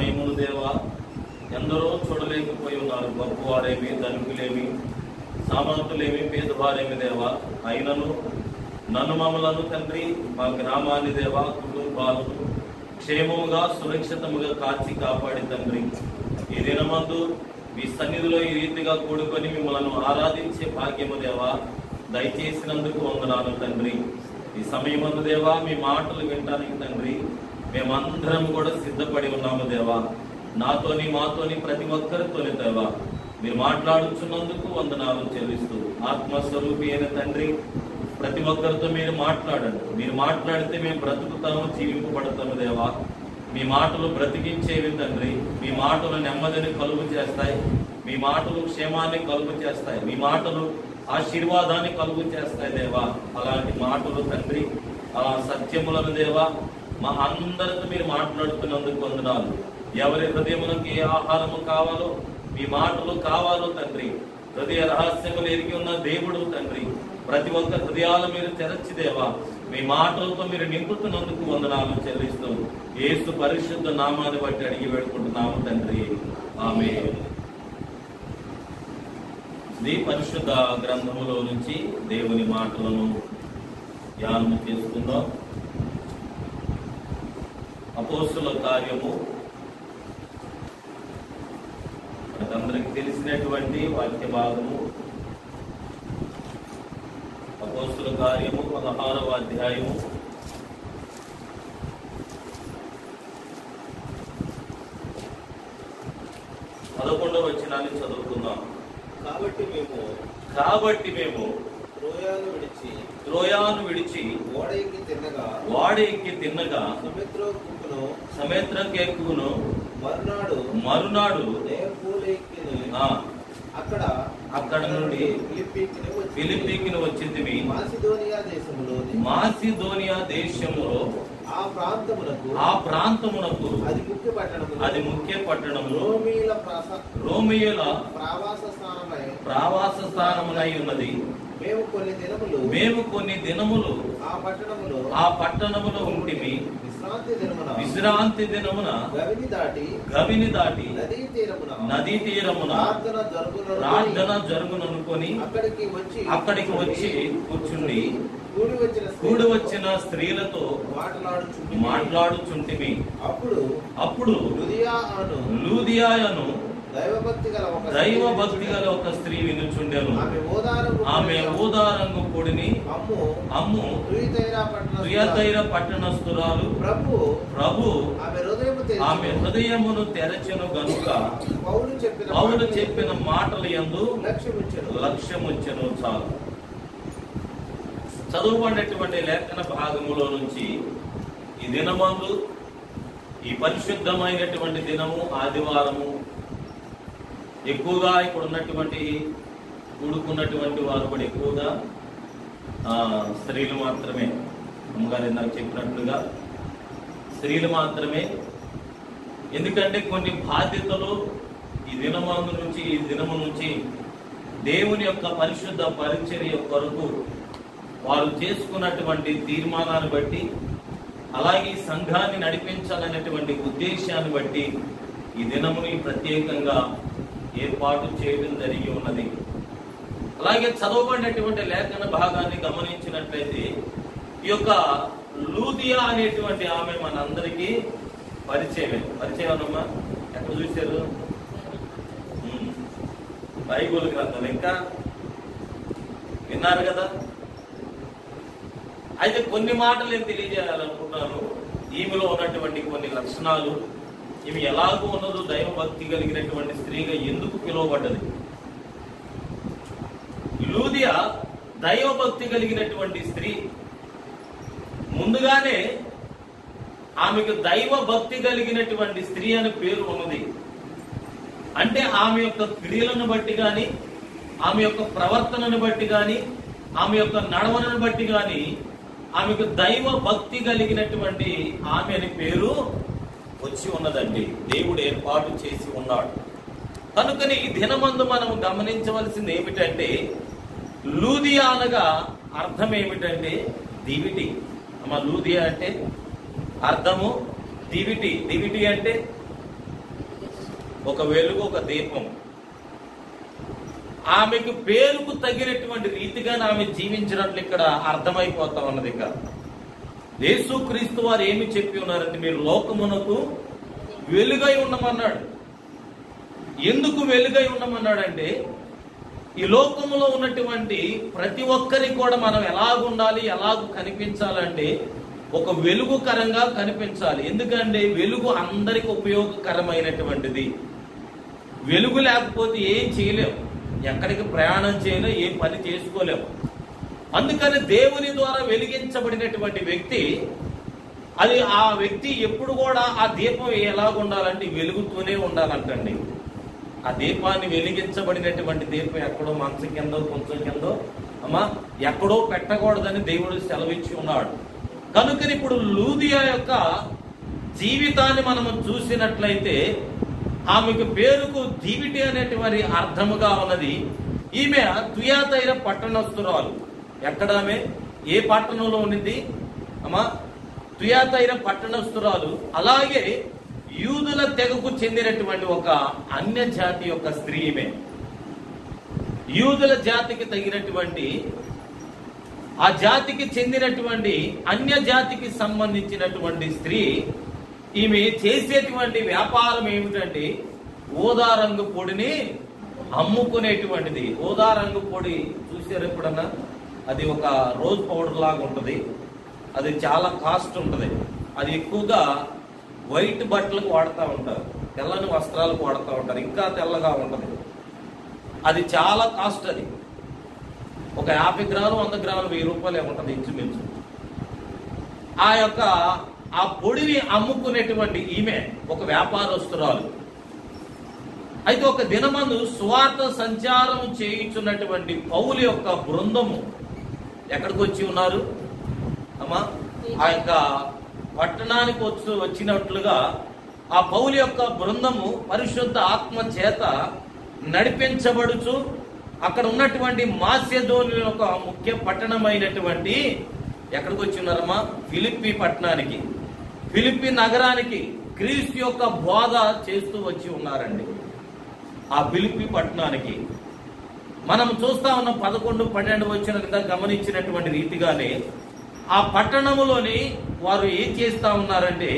సమయమును దేవా ఎందరో చూడలేకపోయి ఉన్నారు. గొప్పవారేమి, ధనికులేమి, సామంతులేమి, పేదవారేమి దేవా. అయినను నన్ను మమ్మలను తండ్రి, మా గ్రామాన్ని దేవా, కుటుంబాలను క్షేమముగా సురక్షితముగా కాచి కాపాడి తండ్రి, ఈ దినమందు మీ సన్నిధిలో ఈ రీతిగా కూడుకొని మిమ్మల్ని ఆరాధించే భాగ్యము దేవా దయచేసినందుకు వందనాలు తండ్రి. ఈ సమయమందు దేవా మీ మాటలు వినడానికి తండ్రి మేమందరం కూడా సిద్ధపడి ఉన్నాము దేవా. నాతోని మాతోని ప్రతి ఒక్కరితోని దేవా మీరు మాట్లాడుచున్నందుకు వందనాలు చెల్లిస్తూ, ఆత్మస్వరూపి అయిన తండ్రి ప్రతి ఒక్కరితో మీరు మాట్లాడండి. మీరు మాట్లాడితే మేము బ్రతుకుతాము, జీవింపబడతాము దేవా. మీ మాటలు బ్రతికించేవి తండ్రి. మీ మాటలు నెమ్మదిని కలుగు చేస్తాయి. మీ మాటలు క్షేమాన్ని కలుగు చేస్తాయి. మీ మాటలు ఆశీర్వాదాన్ని కలుగు చేస్తాయి దేవా. అలాంటి మాటలు తండ్రి, అలా సత్యములను దేవా మా అందరితో మీరు మాట్లాడుతున్నందుకు వందనాలు. ఎవరి హృదయములకు ఏ ఆహారము కావాలో, మీ మాటలు కావాలో తండ్రి, హృదయ రహస్యములు ఎరిగి ఉన్న దేవుడు తండ్రి, ప్రతి ఒక్క హృదయాలు మీరు తెరచి దేవా మీ మాటలతో మీరు నింపుతున్నందుకు వందనాలు చెల్లిస్తూ యేసు పరిశుద్ధ నామాన్ని బట్టి అడిగి వేడుకుంటున్నాము తండ్రి, ఆమేన్. ఈ పరిశుద్ధ గ్రంథములో నుంచి దేవుని మాటలను ధ్యానం చేసుకుందాం. అపోస్తుల కార్యము అందరికి తెలిసినటువంటి వాక్య భాగము. అపోస్తుల కార్యము 16వ అధ్యాయము 11వ వచనాన్ని చదువుకుందాం. కాబట్టి మేము త్రోయాను విడిచి ఓడ ఎక్కి తిన్నగా సముద్రకెక్కును మరునాడు అక్కడ నుండి ఫిలిప్పీకి వచ్చింది. మాసిదోనియా దేశములో ఆ ప్రాంతమునకు అది ముఖ్య పట్టణము రోమియుల ప్రవాస స్థానమునై ఉన్నది. మేము కొన్ని దినములు ఆ పట్టణములో ఉంటిమి. విశ్రాంతి దినమున గవిని దాటి నదీ తీరమున ప్రార్థన జరుగుననుకొని అక్కడికి వచ్చి కూర్చుండి కూడి వచ్చిన స్త్రీలతో మాట్లాడుచుంటిమి. అప్పుడు లూదియాను దైవభక్తి గల ఒక స్త్రీ వినుచుండెను. ఆమె ఊదారంగు పొడిని అమ్ము తుయతైర పట్టణస్థురాలు. ప్రభు ఆమె హృదయమును తెరచెను గనుక పౌలు చెప్పిన మాటల యందు లక్ష్యముచ్చెను. చాలు. చదువుకున్నటువంటి లేఖన భాగములో నుంచి ఈ దినమందు, ఈ పరిశుద్ధమైనటువంటి దినము ఆదివారము, ఎక్కువగా ఇప్పుడు ఉన్నటువంటి కూడుకున్నటువంటి వారు కూడా ఎక్కువగా స్త్రీలు మాత్రమే. అమ్మగారు నాకు చెప్పినట్లుగా స్త్రీలు మాత్రమే. ఎందుకంటే కొన్ని బాధ్యతలు ఈ దినము నుంచి దేవుని యొక్క పరిశుద్ధ పరిచర్య కొరకు వారు చేసుకున్నటువంటి తీర్మానాన్ని బట్టి, అలాగే సంఘాన్ని నడిపించాలనేటువంటి ఉద్దేశాన్ని బట్టి ఈ దినముని ప్రత్యేకంగా ఏర్పాటు చేయడం జరిగి ఉన్నది. అలాగే చదవబడినటువంటి లేఖన భాగాన్ని గమనించినట్లయితే ఈ యొక్క లూదియా అనేటువంటి ఆమె మనందరికీ పరిచయం అమ్మా. ఎక్కడ చూశారు? బైబుల్ గ్రంథం ఇంకా విన్నారు కదా. అయితే కొన్ని మాటలు నేను తెలియజేయాలనుకుంటున్నాను. ఈమెలో ఉన్నటువంటి కొన్ని లక్షణాలు, ఈమె ఎలాగూ ఉన్నదో, దైవభక్తి కలిగినటువంటి స్త్రీగా ఎందుకు పిలువబడ్డది. లూదియా దైవభక్తి కలిగినటువంటి స్త్రీ. ముందుగానే ఆమెకు దైవభక్తి కలిగినటువంటి స్త్రీ అనే పేరు ఉన్నది. అంటే ఆమె యొక్క క్రియలను బట్టి కానీ, ఆమె యొక్క ప్రవర్తనను బట్టి కానీ, ఆమె యొక్క నడవనను బట్టి కానీ ఆమెకు దైవ భక్తి కలిగినటువంటి ఆమె అని పేరు వచ్చి ఉన్నదండి. దేవుడు ఏర్పాటు చేసి ఉన్నాడు. కనుకని ఈ దినమందు మనం గమనించవలసింది ఏమిటంటే, లూదియా అనగా అర్థం ఏమిటంటే దివిటి. అమ్మ, లూదియా అంటే అర్థము దివిటి. దివిటి అంటే ఒక వెలుగు, ఒక దీపం. ఆమెకు పేరుకు తగినటువంటి రీతిగా ఆమె జీవించినట్లు ఇక్కడ అర్థమైపోతా ఉన్నది. ఇక యేసుక్రీస్తు వారు ఏమి చెప్పి ఉన్నారంటే, మీరు లోకమునకు వెలుగై ఉండమన్నాడు. ఎందుకు వెలుగై ఉండమన్నాడంటే, ఈ లోకములో ఉన్నటువంటి ప్రతి ఒక్కరికి కూడా మనం ఎలాగుండాలి, ఎలాగ కనిపించాలంటే ఒక వెలుగుకరంగా కనిపించాలి. ఎందుకంటే వెలుగు అందరికి ఉపయోగకరమైనటువంటిది. వెలుగు లేకపోతే ఏం చేయలేం, ఎక్కడికి ప్రయాణం చేయలేం, ఏ పని చేసుకోలేం. అందుకని దేవుని ద్వారా వెలిగించబడినటువంటి వ్యక్తి, అది ఆ వ్యక్తి ఎప్పుడు కూడా ఆ దీపం ఎలాగుండాలంటే వెలుగుతూనే ఉండాలంటండి. ఆ దీపాన్ని వెలిగించబడినటువంటి దీపం ఎక్కడో మంచం కిందో కొంచెం కిందో ఎక్కడో పెట్టకూడదని దేవుడు సెలవిచ్చి ఉన్నాడు. కనుక ఇప్పుడు లూదియా యొక్క జీవితాన్ని మనము చూసినట్లయితే, ఆమెకు పేరుకు దీవిటి అనేటువంటి అర్థముగా ఉన్నది. ఈమె తుయాతైర పట్టణస్తురాలు. ఎక్కడ ఆమె ఏ పట్టణంలో ఉన్నది? తుయాతైర పట్టణస్తురాలు. అలాగే యూదుల తెగకు చెందినటువంటి ఒక అన్య జాతి యొక్క స్త్రీ ఈమె. యూదుల జాతికి తగినటువంటి, ఆ జాతికి చెందినటువంటి అన్య జాతికి సంబంధించినటువంటి స్త్రీ. ఈమె చేసేటువంటి వ్యాపారం ఏమిటంటే ఊదా రంగు పొడిని అమ్ముకునేటువంటిది. ఊదా రంగు పొడి చూసారు ఎప్పుడన్నా? అది ఒక రోజ్ పౌడర్ లాగా ఉంటుంది. అది చాలా కాస్ట్ ఉంటుంది. అది ఎక్కువగా వైట్ బట్టలకు వాడుతూ ఉంటారు, తెల్లని వస్త్రాలకు వాడుతూ ఉంటారు, ఇంకా తెల్లగా ఉంటుంది. అది చాలా కాస్ట్. అది ఒక 50 గ్రాములు 100 గ్రాములు 1000 రూపాయలు ఏముంటుంది ఇంచుమించు. ఆ పొడిని అమ్ముకునేటువంటి ఈమె ఒక వ్యాపారస్తురాలు. అయితే ఒక దినమందు సువార్త సంచారం చేయించున్నటువంటి పౌలు యొక్క బృందము ఎక్కడికి వచ్చి ఉన్నారు? ఆ యొక్క పట్టణానికి వచ్చినట్లుగా ఆ పౌలు యొక్క బృందము పరిశుద్ధ ఆత్మ చేత నడిపించబడుచు అక్కడ ఉన్నటువంటి మాసిదోనియ ఒక ముఖ్య పట్టణమైనటువంటి ఎక్కడికి వచ్చి ఉన్నారమ్మా? ఫిలిప్పి పట్టణానికి, ఫిలిప్పి నగరానికి క్రీస్తు యొక్క బోధ చేస్తూ వచ్చి ఉన్నారండి. ఆ ఫిలిప్పి పట్టణానికి మనం చూస్తా ఉన్న 11, 12 వచ్చిన కింద గమనించినటువంటి రీతిగానే ఆ పట్టణములోని వారు ఏం చేస్తా ఉన్నారంటే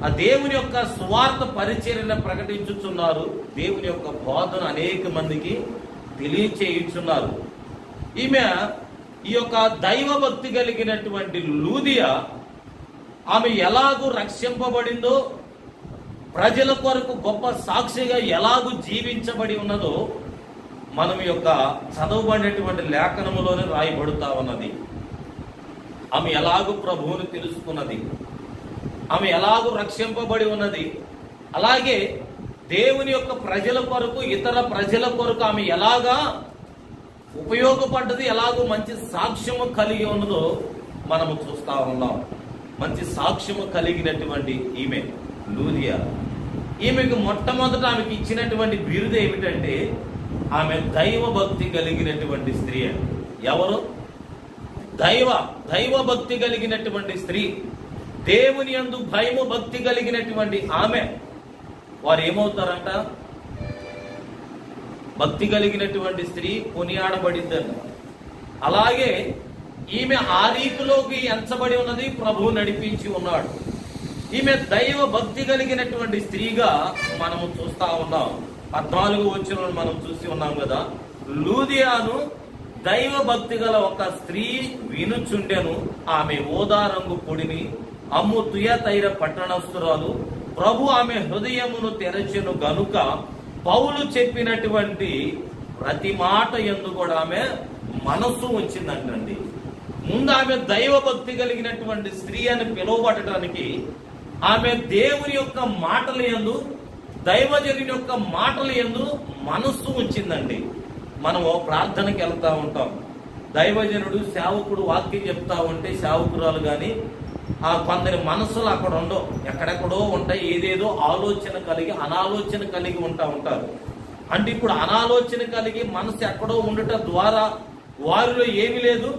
ఆ దేవుని యొక్క స్వార్థ పరిచర్యను ప్రకటించుచున్నారు. దేవుని యొక్క బోధను అనేక మందికి తెలియచేయుచున్నారు. ఈమె ఈ యొక్క దైవ భక్తి కలిగినటువంటి లూదియా, ఆమె ఎలాగూ రక్షింపబడిందో, ప్రజల కొరకు గొప్ప సాక్షిగా ఎలాగూ జీవించబడి ఉన్నదో మనం యొక్క చదవబడినటువంటి లేఖనములోనే రాయబడుతా ఉన్నది. ఆమె ఎలాగూ ప్రభువుని తెలుసుకున్నది, ఆమె ఎలాగూ రక్షింపబడి ఉన్నది. అలాగే దేవుని యొక్క ప్రజల కొరకు, ఇతర ప్రజల కొరకు ఆమె ఎలాగా ఉపయోగపడ్డది, ఎలాగో మంచి సాక్ష్యము కలిగి ఉన్నదో మనము చూస్తా ఉన్నాం. మంచి సాక్ష్యము కలిగినటువంటి ఈమె లూదియా. ఈమెకు మొట్టమొదట ఆమెకి ఇచ్చినటువంటి బిరుదు ఏమిటంటే ఆమె దైవ భక్తి కలిగినటువంటి స్త్రీ. ఎవరు? దైవ భక్తి కలిగినటువంటి స్త్రీ, దేవుని యందు భయము భక్తి కలిగినటువంటి ఆమె. వారు ఏమవుతారంట? భక్తి కలిగినటువంటి స్త్రీ కొనియాడబడిద్దంట. అలాగే ఈమె ఆ రీతిలోకి ఎంచబడి ఉన్నది, ప్రభువు నడిపించి ఉన్నాడు. ఈమె దైవ భక్తి కలిగినటువంటి స్త్రీగా మనము చూస్తా ఉన్నాం. 14 వచనం మనం చూసి ఉన్నాం కదా. లూదియాను దైవ భక్తి గల ఒక స్త్రీ వినుచుండెను. ఆమె ఊదా రంగు పొడిని అమ్ము తుయతైర పట్టణస్తురాలు. ప్రభు ఆమె హృదయమును తెరచెను గనుక పౌలు చెప్పినటువంటి ప్రతి మాట యందు కూడా ఆమె మనస్సు ఉంచిందంటండి. ముందు ఆమె దైవ భక్తి కలిగినటువంటి స్త్రీ అని పిలువబడటానికి ఆమె దేవుని యొక్క మాటల యందు, దైవజనుని యొక్క మాటల యందు మనస్సు ఉంచిందండి. మనము ప్రార్థనకి వెళ్తా ఉంటాం, దైవజనుడు సేవకుడు వాక్యం చెప్తా ఉంటే సేవకురాలు కానీ ఆ కొందరి మనస్సులు అక్కడ ఉండవు, ఎక్కడెక్కడో ఉంటాయి. ఏదేదో ఆలోచన కలిగి అనాలోచన కలిగి ఉంటారు. అంటే ఇప్పుడు అనాలోచన కలిగి మనసు ఎక్కడో ఉండటం ద్వారా వారిలో ఏమి లేదు,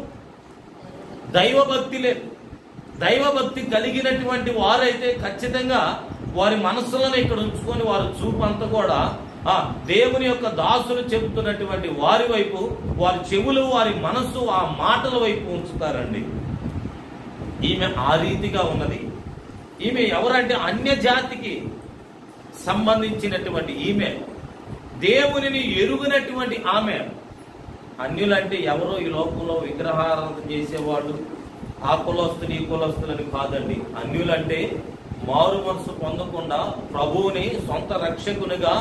దైవభక్తి లేదు. దైవభక్తి కలిగినటువంటి వారైతే ఖచ్చితంగా వారి మనస్సులను ఇక్కడ ఉంచుకొని వారి చూపు అంతా కూడా దేవుని యొక్క దాసులు చెబుతున్నటువంటి వారి వైపు, వారి చెవులు, వారి మనస్సు ఆ మాటల వైపు ఉంచుతారండి. ఈమె ఆ రీతిగా ఉన్నది. ఈమె ఎవరంటే అన్య జాతికి సంబంధించినటువంటి ఈమె, దేవునిని ఎరుగినటువంటి ఆమె. అన్యులంటే ఎవరో ఈ లోకంలో విగ్రహారాధన చేసేవాళ్ళు, ఆ కులస్తులు ఈ కులస్తులని కాదండి. అన్యులంటే మారు మనసు పొందకుండా ప్రభువుని సొంత రక్షకునిగా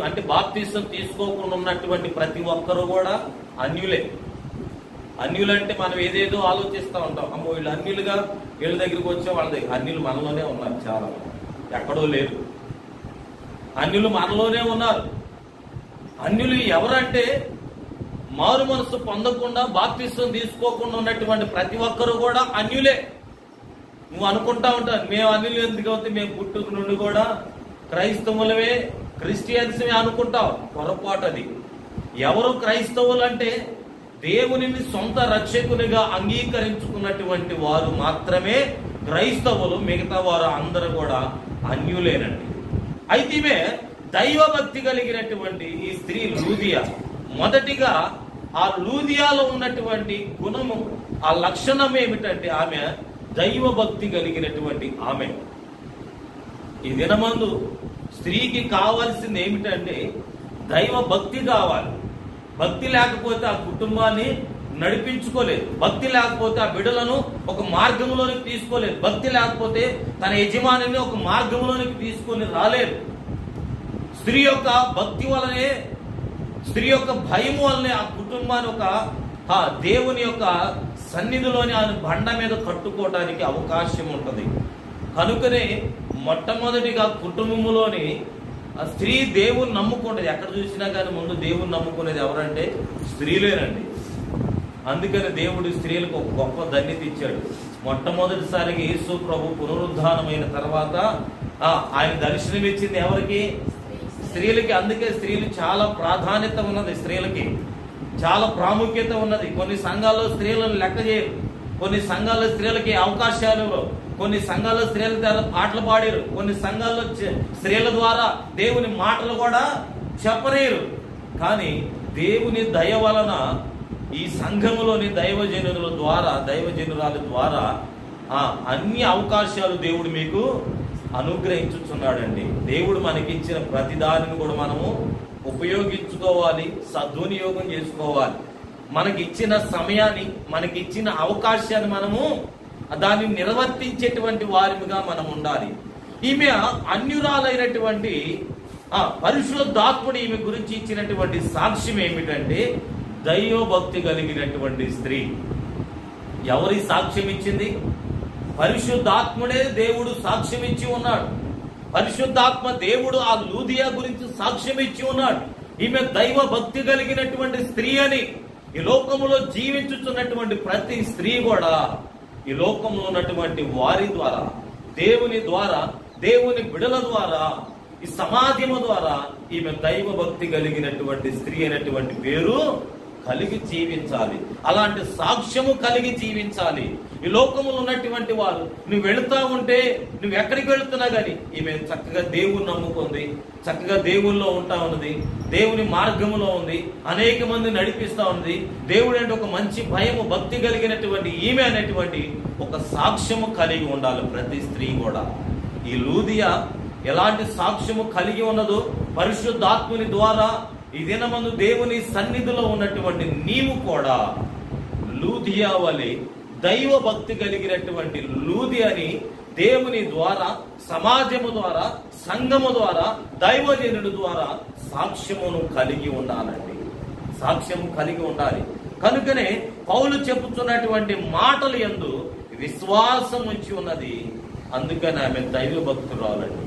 అంటే బాప్తిసం తీసుకోకుండా ఉన్నటువంటి ప్రతి ఒక్కరు కూడా అన్యులే. అన్యులంటే మనం ఏదేదో ఆలోచిస్తూ ఉంటాం. అమ్మో వీళ్ళు అన్యులుగా, వీళ్ళ దగ్గరికి వచ్చే వాళ్ళ దగ్గర. అన్యులు మనలోనే ఉన్నారు, చాలా ఎక్కడో లేరు. అన్యులు మనలోనే ఉన్నారు. అన్యులు ఎవరంటే మారు మనసు పొందకుండా బాప్తిసం తీసుకోకుండా ఉన్నటువంటి ప్రతి ఒక్కరు కూడా అన్యులే. నువ్వు అనుకుంటా ఉంటావు మేము అన్యులు ఎందుకు అవుతాయి, మేము పుట్టుక నుండి కూడా క్రైస్తవులమే, క్రిస్టియన్స్మే అనుకుంటావు. పొరపాటు అది. ఎవరు క్రైస్తవులు అంటే దేవునిని సొంత రక్షకునిగా అంగీకరించుకున్నటువంటి వారు మాత్రమే క్రైస్తవులు. మిగతా వారు అందరూ కూడా అన్యులేనండి. అయితే ఈమె దైవభక్తి కలిగినటువంటి ఈ స్త్రీ లూదియా. మొదటిగా ఆ లూదియాలో ఉన్నటువంటి గుణము, ఆ లక్షణం ఏమిటంటే ఆమె దైవభక్తి కలిగినటువంటి ఆమె. ఈ దినమందు స్త్రీకి కావాల్సింది ఏమిటంటే దైవ భక్తి కావాలి. భక్తి లేకపోతే ఆ కుటుంబాన్ని నడిపించుకోలేదు. భక్తి లేకపోతే ఆ బిడ్డలను ఒక మార్గంలోనికి తీసుకోలేదు. భక్తి లేకపోతే తన యజమానిని ఒక మార్గంలోనికి తీసుకొని రాలేదు. స్త్రీ యొక్క భక్తి వలనే, స్త్రీ యొక్క భయం వల్లనే ఆ కుటుంబాన్ని ఒక దేవుని యొక్క సన్నిధిలోని ఆ బండ మీద కట్టుకోవడానికి అవకాశం ఉంటుంది. కనుకనే మొట్టమొదటిగా కుటుంబంలోని ఆ స్త్రీ దేవుని నమ్ముకుంటుంది. ఎక్కడ చూసినా కానీ ముందు దేవుని నమ్ముకునేది ఎవరంటే స్త్రీలేనండి. అందుకని దేవుడు స్త్రీలకు ఒక గొప్ప ధన్యత ఇచ్చాడు. మొట్టమొదటిసారిగా యేసు ప్రభు పునరుద్ధానమైన తర్వాత ఆయన దర్శనం ఇచ్చింది ఎవరికి? స్త్రీలకి. అందుకే స్త్రీలు చాలా ప్రాధాన్యత ఉన్నది, స్త్రీలకి చాలా ప్రాముఖ్యత ఉన్నది. కొన్ని సంఘాల్లో స్త్రీలను లెక్క చేయరు, కొన్ని సంఘాల్లో స్త్రీలకి అవకాశాలు ఇవ్వరు, కొన్ని సంఘాల్లో స్త్రీల ద్వారా పాటలు పాడారు, కొన్ని సంఘాల్లో స్త్రీల ద్వారా దేవుని మాటలు కూడా చెప్పలేరు. కానీ దేవుని దయ వలన ఈ సంఘములోని దైవజనుల ద్వారా, దైవజనురాల ద్వారా అన్ని అవకాశాలు దేవుడు మీకు అనుగ్రహించుచున్నాడండి. దేవుడు మనకిచ్చిన ప్రతి దానిని కూడా మనము ఉపయోగించుకోవాలి, సద్వినియోగం చేసుకోవాలి. మనకిచ్చిన సమయాన్ని, మనకిచ్చిన అవకాశాన్ని మనము దాన్ని నిర్వర్తించేటువంటి వారిగా మనం ఉండాలి. ఈమె అన్యురాలైనటువంటి పరిశుద్ధాత్ముడు ఈమె గురించి ఇచ్చినటువంటి సాక్ష్యం ఏమిటంటే దైవభక్తి కలిగినటువంటి స్త్రీ. ఎవరి సాక్ష్యం ఇచ్చింది? పరిశుద్ధాత్ముడే దేవుడు సాక్ష్యం ఇచ్చి ఉన్నాడు. పరిశుద్ధాత్మ దేవుడు ఆ లూదియా గురించి సాక్ష్యం ఇచ్చి ఉన్నాడు. ఈమె దైవ భక్తి కలిగినటువంటి స్త్రీ అని. ఈ లోకంలో జీవించుతున్నటువంటి ప్రతి స్త్రీ కూడా ఈ లోకంలో ఉన్నటువంటి వారి ద్వారా, దేవుని ద్వారా, దేవుని బిడల ద్వారా, ఈ సమాజము ద్వారా ఈమె దైవ భక్తి కలిగినటువంటి స్త్రీ అనేటువంటి పేరు కలిగి జీవించాలి. అలాంటి సాక్ష్యము కలిగి జీవించాలి. ఈ లోకములో ఉన్నటువంటి వారు, నువ్వు వెళుతా ఉంటే, నువ్వు ఎక్కడికి వెళుతున్నా కానీ ఈమె చక్కగా దేవుని నమ్ముకుంది, చక్కగా దేవుల్లో ఉంటా ఉన్నది, దేవుని మార్గములో ఉంది, అనేక మంది నడిపిస్తా ఉంది. దేవుడు అంటే ఒక మంచి భయము, భక్తి కలిగినటువంటి ఈమె అనేటువంటి ఒక సాక్ష్యము కలిగి ఉండాలి ప్రతి స్త్రీ కూడా. ఈ లూదియా ఎలాంటి సాక్ష్యము కలిగి ఉన్నదో పరిశుద్ధాత్ముని ద్వారా ఈ దినమందు దేవుని సన్నిధిలో ఉన్నటువంటి నీవు కూడా లూదియా వలె దైవ భక్తి కలిగినటువంటి లూదియాని దేవుని ద్వారా, సమాజము ద్వారా, సంఘము ద్వారా, దైవజనుడి ద్వారా సాక్ష్యమును కలిగి ఉండాలండి. సాక్ష్యము కలిగి ఉండాలి. కనుకనే పౌలు చెప్పుతున్నటువంటి మాటలు యందు విశ్వాసం ఉంచి ఉన్నది. అందుకని ఆమె దైవ భక్తురాలండి.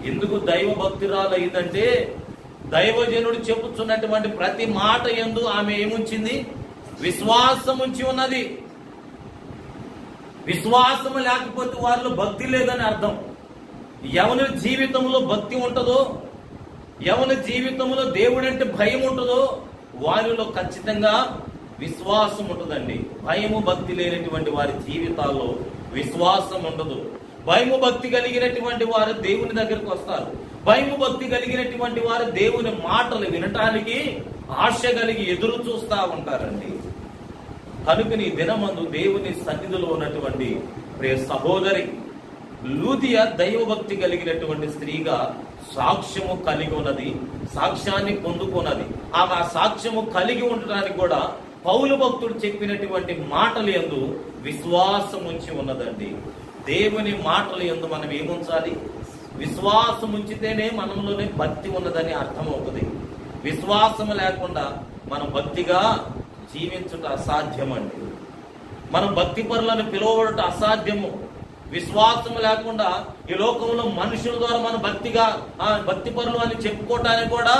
ఎందుకు దైవ భక్తురాలు అయిందంటే దైవజనుడు చెప్పుతున్నటువంటి ప్రతి మాట యందు ఆమె ఏముంచింది? విశ్వాసం ఉంచి ఉన్నది. విశ్వాసము లేకపోతే వారిలో భక్తి లేదని అర్థం. ఎవరి జీవితంలో భక్తి ఉంటుందో, ఎవరి జీవితంలో దేవుడంటే భయం ఉంటుందో వారిలో ఖచ్చితంగా విశ్వాసం ఉంటుందండి. భయము భక్తి లేనటువంటి వారి జీవితాల్లో విశ్వాసం ఉండదు. భయము భక్తి కలిగినటువంటి వారు దేవుని దగ్గరకు వస్తారు. భయము భక్తి కలిగినటువంటి వారు దేవుని మాటలు వినటానికి ఆశ కలిగి ఎదురు చూస్తా ఉంటారండి. కనుక ఈ దినమందు దేవుని సన్నిధిలో ఉన్నటువంటి ప్రియ సహోదరి లూదియ దైవభక్తి కలిగినటువంటి స్త్రీగా సాక్ష్యము కలిగి ఉన్నది, సాక్ష్యాన్ని పొందుకున్నది. ఆమె ఆ సాక్ష్యము కలిగి ఉండటానికి కూడా పౌలు భక్తుడు చెప్పినటువంటి మాటలు యందు విశ్వాసం ఉంచి ఉన్నదండి. దేవుని మాటలు యందు మనం ఏముంచాలి? విశ్వాసం ఉంచితేనే మనలోనే భక్తి ఉన్నదని అర్థమవుతుంది. విశ్వాసము లేకుండా మనం భక్తిగా జీవించుట అసాధ్యమండి. మనం భక్తి పరులను పిలువబడట అసాధ్యము. విశ్వాసం లేకుండా ఈ లోకంలో మనుషుల ద్వారా మనం భక్తి పరులు అని చెప్పుకోవటానికి కూడా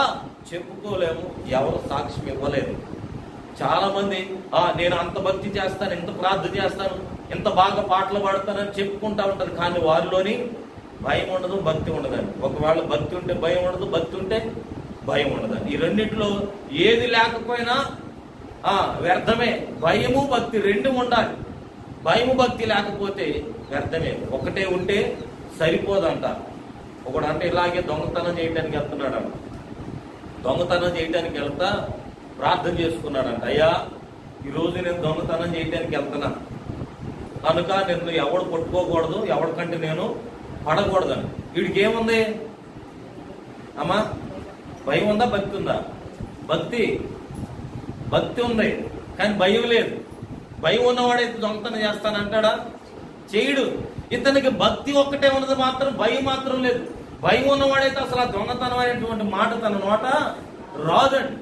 చెప్పుకోలేము. ఎవరు సాక్ష్యం ఇవ్వలేదు. చాలా మంది నేను అంత భక్తి చేస్తాను, ఇంత ప్రార్థన చేస్తాను, ఇంత బాగా పాటలు పాడతానని చెప్పుకుంటా ఉంటారు. కానీ వారిలోని భయం ఉండదు, భక్తి ఉండదండి. ఒకవేళ భక్తి ఉంటే భయం ఉండదు, భక్తి ఉంటే భయం ఉండదండి. ఈ రెండింటిలో ఏది లేకపోయినా వ్యర్థమే. భయము భక్తి రెండు ఉండాలి. భయము భక్తి లేకపోతే వ్యర్థమే. ఒకటే ఉంటే సరిపోదంట. ఒకడు అంటే ఇలాగే దొంగతనం చేయడానికి వెళ్తున్నాడు. దొంగతనం చేయడానికి వెళ్తా ప్రార్థన చేసుకున్నాడంట, అయ్యా ఈరోజు నేను దొంగతనం చేయడానికి వెళ్తున్నా కనుక నేను ఎవడు పట్టుకోకూడదు, ఎవరికంటే నేను పడకూడదని. వీడికి ఏముంది అమ్మా? భయం ఉందా, భక్తి ఉందా? భక్తి ఉంది కానీ భయం లేదు. భయం ఉన్నవాడైతే దొంగతనం చేస్తానంటాడా? చేయడు. ఇతనికి భక్తి ఒక్కటే ఉన్నది, మాత్రం భయం మాత్రం లేదు. భయం ఉన్నవాడైతే అసలు ఆ దొంగతనం అనేటువంటి మాట తన నోట రాదండి.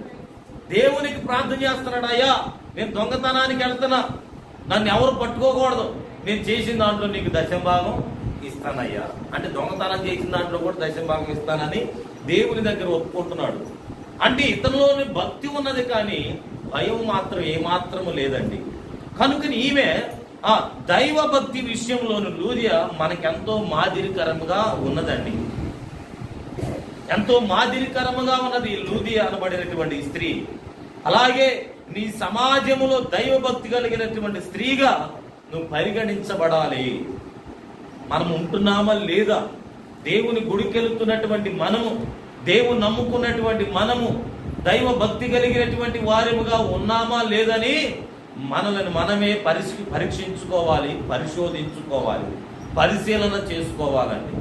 దేవునికి ప్రార్థన చేస్తున్నాడు, అయ్యా నేను దొంగతనానికి వెళ్తున్నా, నన్ను ఎవరు పట్టుకోకూడదు, నేను చేసిన దాంట్లో నీకు దశంభాగం ఇస్తానయ్యా అంటే దొంగతనం చేసిన దాంట్లో కూడా దశంభాగం ఇస్తానని దేవుని దగ్గర ఒప్పుకుంటున్నాడు. అంటే ఇతనిలోని భక్తి ఉన్నది కానీ భయం మాత్రం ఏమాత్రము లేదండి. కనుక ఈమె ఆ దైవ భక్తి విషయంలోని లూదియ మనకెంతో మాదిరికరంగా ఉన్నదండి. ఎంతో మాదిరికరముగా ఉన్నది లూదియ అనబడినటువంటి స్త్రీ. అలాగే నీ సమాజంలో దైవభక్తి కలిగినటువంటి స్త్రీగా నువ్వు పరిగణించబడాలి. మనం ఉంటున్నామా లేదా? దేవుని గుడికెళ్తున్నటువంటి మనము, దేవుని నమ్ముకున్నటువంటి మనము దైవ భక్తి కలిగినటువంటి వారిముగా ఉన్నామా లేదని మనల్ని మనమే పరీక్షించుకోవాలి, పరిశోధించుకోవాలి, పరిశీలన చేసుకోవాలండి.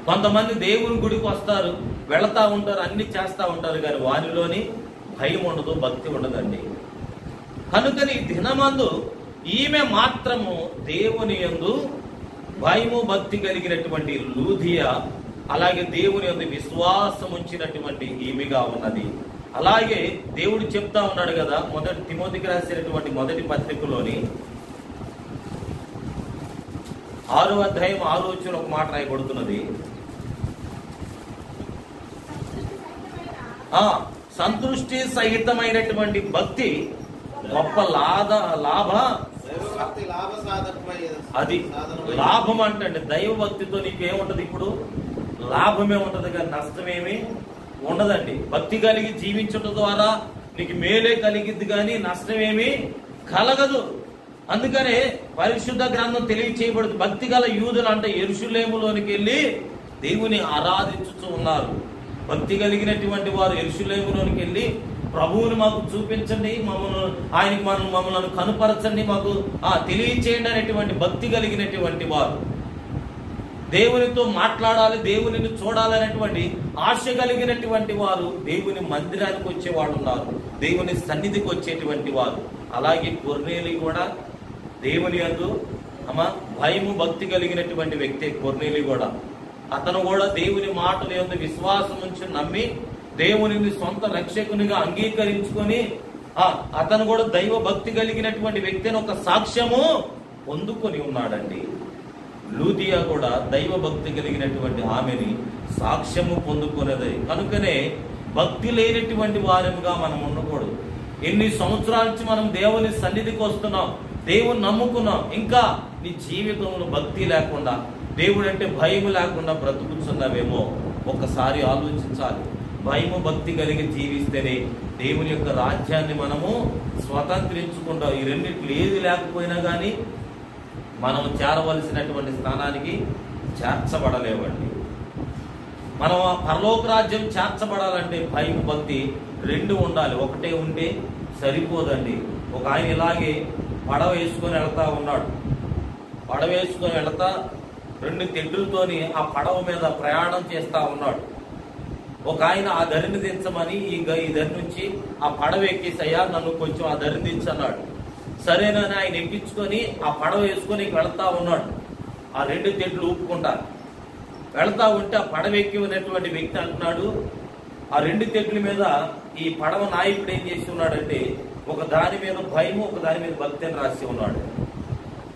కొంతమంది దేవుని గుడికి వస్తారు, వెళతా ఉంటారు, అన్ని చేస్తూ ఉంటారు, కానీ వారిలోని భయం ఉండదు, భక్తి ఉండదండి. కనుకని దినమందు ఈమె మాత్రము దేవుని యందు భయము భక్తి కలిగినటువంటి లూదియ, అలాగే దేవుని యందు విశ్వాసం ఉంచినటువంటి ఈమెగా ఉన్నది. అలాగే దేవుడు చెప్తా ఉన్నాడు కదా, మొదటి తిమోతికి రాసినటువంటి మొదటి పత్రికలోని 6వ అధ్యాయం 6వ వచనంలో ఒక మాట రాయబడుతున్నది, సంతృష్టి సహితమైనటువంటి భక్తి గొప్ప అది లాభం అంటే దైవ భక్తితో నీకేముంటది? ఇప్పుడు లాభమే ఉంటది కానీ నష్టమేమి ఉండదండి. భక్తి కలిగి జీవించడం ద్వారా నీకు మేలే కలిగిద్ది కానీ నష్టమేమి కలగదు. అందుకనే పరిశుద్ధ గ్రంథం తెలియచేయబడుతుంది. భక్తి గల యూదులు అంటే యెరూషలేములోనికి వెళ్ళి దేవుని ఆరాధించుతూ ఉన్నారు. భక్తి కలిగినటువంటి వారు యెరూషలేములోనికి వెళ్ళి ప్రభువుని మాకు చూపించండి, మమ్మల్ని కనుపరచండి, మాకు తెలియచేయండి అనేటువంటి భక్తి కలిగినటువంటి వారు, దేవునితో మాట్లాడాలి, దేవునిని చూడాలనేటువంటి ఆశ కలిగినటువంటి వారు దేవుని మందిరానికి వచ్చేవాడు ఉన్నారు, దేవుని సన్నిధికి వచ్చేటువంటి వారు. అలాగే కొర్నేలి కూడా దేవుని యందు భయము భక్తి కలిగినటువంటి వ్యక్తి. కొర్నేలి కూడా అతను కూడా దేవుని మాటల యందు విశ్వాసం ఉంచి నమ్మి దేవునిని సొంత రక్షకునిగా అంగీకరించుకొని అతను కూడా దైవ భక్తి కలిగినటువంటి వ్యక్తి అని ఒక సాక్ష్యము పొందుకొని ఉన్నాడండి. లూదియా కూడా దైవ భక్తి కలిగినటువంటి ఆమెని సాక్ష్యము పొందుకునేది. కనుకనే భక్తి లేనటువంటి వారిగా మనం ఉండకూడదు. ఎన్ని సంవత్సరాల నుంచి మనం దేవుని సన్నిధికి వస్తున్నాం, దేవుని నమ్ముకున్నాం, ఇంకా నీ జీవితంలో భక్తి లేకుండా, దేవుడు అంటే భయం లేకుండా బ్రతుకుతున్నావేమో ఒక్కసారి ఆలోచించాలి. భయము భక్తి కలిగి జీవిస్తేనే దేవుని యొక్క రాజ్యాన్ని మనము స్వతంత్రించుకుంటాం. ఈ రెండిట్లు ఏది లేకపోయినా కానీ మనం చేరవలసినటువంటి స్థానానికి చేర్చబడలేవండి. మనం ఆ పరలోక రాజ్యం చేర్చబడాలంటే భయం భక్తి రెండు ఉండాలి. ఒకటే ఉంటే సరిపోదండి. ఒక ఆయన ఇలాగే పడవ వేసుకొని వెళ్తా ఉన్నాడు. పడవ వేసుకొని వెళ్తా 2 తెడ్డులతోని ఆ పడవ మీద ప్రయాణం చేస్తా ఉన్నాడు. ఒక ఆయన ఆ ధరిని దించమని ఈ ధరి నుంచి ఆ పడవ ఎక్కేసయ్యా నన్ను కొంచెం ఆ ధరిని దించన్నాడు. సరేనని ఆయన ఎక్కించుకొని ఆ పడవ వేసుకొని వెళ్తా ఉన్నాడు. ఆ 2 తెడ్లు ఊపుకుంటారు. వెళ్తా ఉంటే ఆ పడవ ఎక్కి ఉన్నటువంటి వ్యక్తి అంటున్నాడు, ఆ 2 తెడ్ల మీద ఈ పడవ నాయకుడు ఏం చేసి ఉన్నాడంటే ఒక దాని మీద భయము, ఒక దాని మీద భక్తి అని రాసి ఉన్నాడు.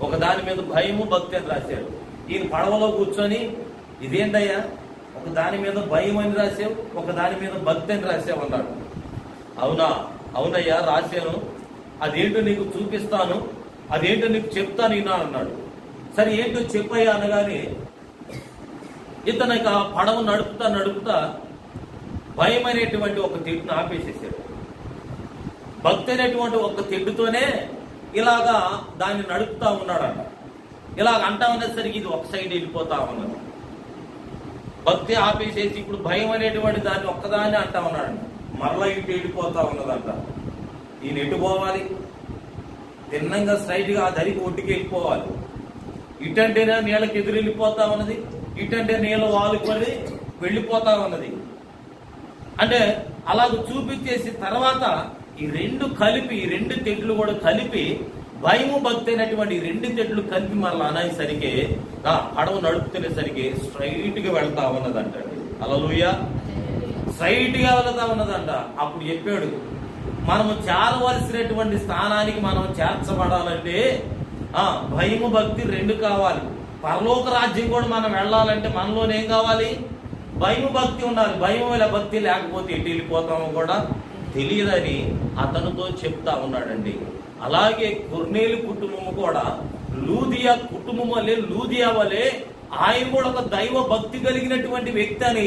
ఒక దాని మీద భయము, భక్తి అని రాశాడు. ఈయన పడవలో కూర్చొని ఇదేంటయ్యా, ఒక దాని మీద భయం అని రాసావు, ఒక దాని మీద భక్తి అని రాసావు అన్నాడు. అవునా, అవునయ్యా రాశాను, అదేంటో నీకు చూపిస్తాను, అదేంటో నీకు చెప్తాను ఈనా అన్నాడు. సరే ఏంటో చెప్పయ్యా అనగానే ఇతను ఆ పడవ నడుపుతా భయం అనేటువంటి ఒక తెడ్డును ఆపేసేసాడు. భక్తి అనేటువంటి ఒక తెడ్డుతోనే ఇలాగా దాన్ని నడుపుతా ఉన్నాడంట. ఇలాగ అంటా ఉన్నసరికి ఇది ఒక సైడ్ వెళ్ళిపోతా ఉన్నది. భక్తి ఆపేసేసి ఇప్పుడు భయం అనేటువంటి దాన్ని ఒక్కదాన్ని అంటా ఉన్నాడంట. మరలా ఇటు వెళ్ళిపోతా ఉన్నదంట. ఈయన ఎటు పోవాలి? తిన్నంగా స్ట్రైట్ గా ఆ ధరికి ఒడ్డుకి వెళ్ళిపోవాలి. ఇటంటేనే నీళ్ళకి ఎదురు వెళ్ళిపోతా ఉన్నది, ఇటంటే నీళ్ళ వాలుకొని వెళ్ళిపోతా ఉన్నది. అంటే అలాగ చూపించేసి తర్వాత ఈ 2 తెడ్లు కూడా కలిపి భయము భక్తి అయినటువంటి 2 తెడ్లు కలిపి మరలా అనేసరికి పడవ నడుపుతునేసరికి స్ట్రైట్ గా వెళ్తా ఉన్నదంట. హల్లెలూయా, స్ట్రైట్ గా వెళ్తా ఉన్నదంట. అప్పుడు చెప్పాడు, మనము చేరవలసినటువంటి స్థానానికి మనం చేర్చబడాలంటే భయము భక్తి 2 కావాలి. పరలోక రాజ్యం కూడా మనం వెళ్ళాలంటే మనలోనేం కావాలి? భయము భక్తి ఉండాలి. భయం భక్తి లేకపోతే ఎటు వెళ్ళిపోతామో కూడా తెలియదని అతనితో చెప్తా ఉన్నాడండి. అలాగే కొర్నేలు కుటుంబము కూడా లూదియా కుటుంబం వలె, లూదియా వలె ఆయన కూడా ఒక దైవ భక్తి కలిగినటువంటి వ్యక్తి అని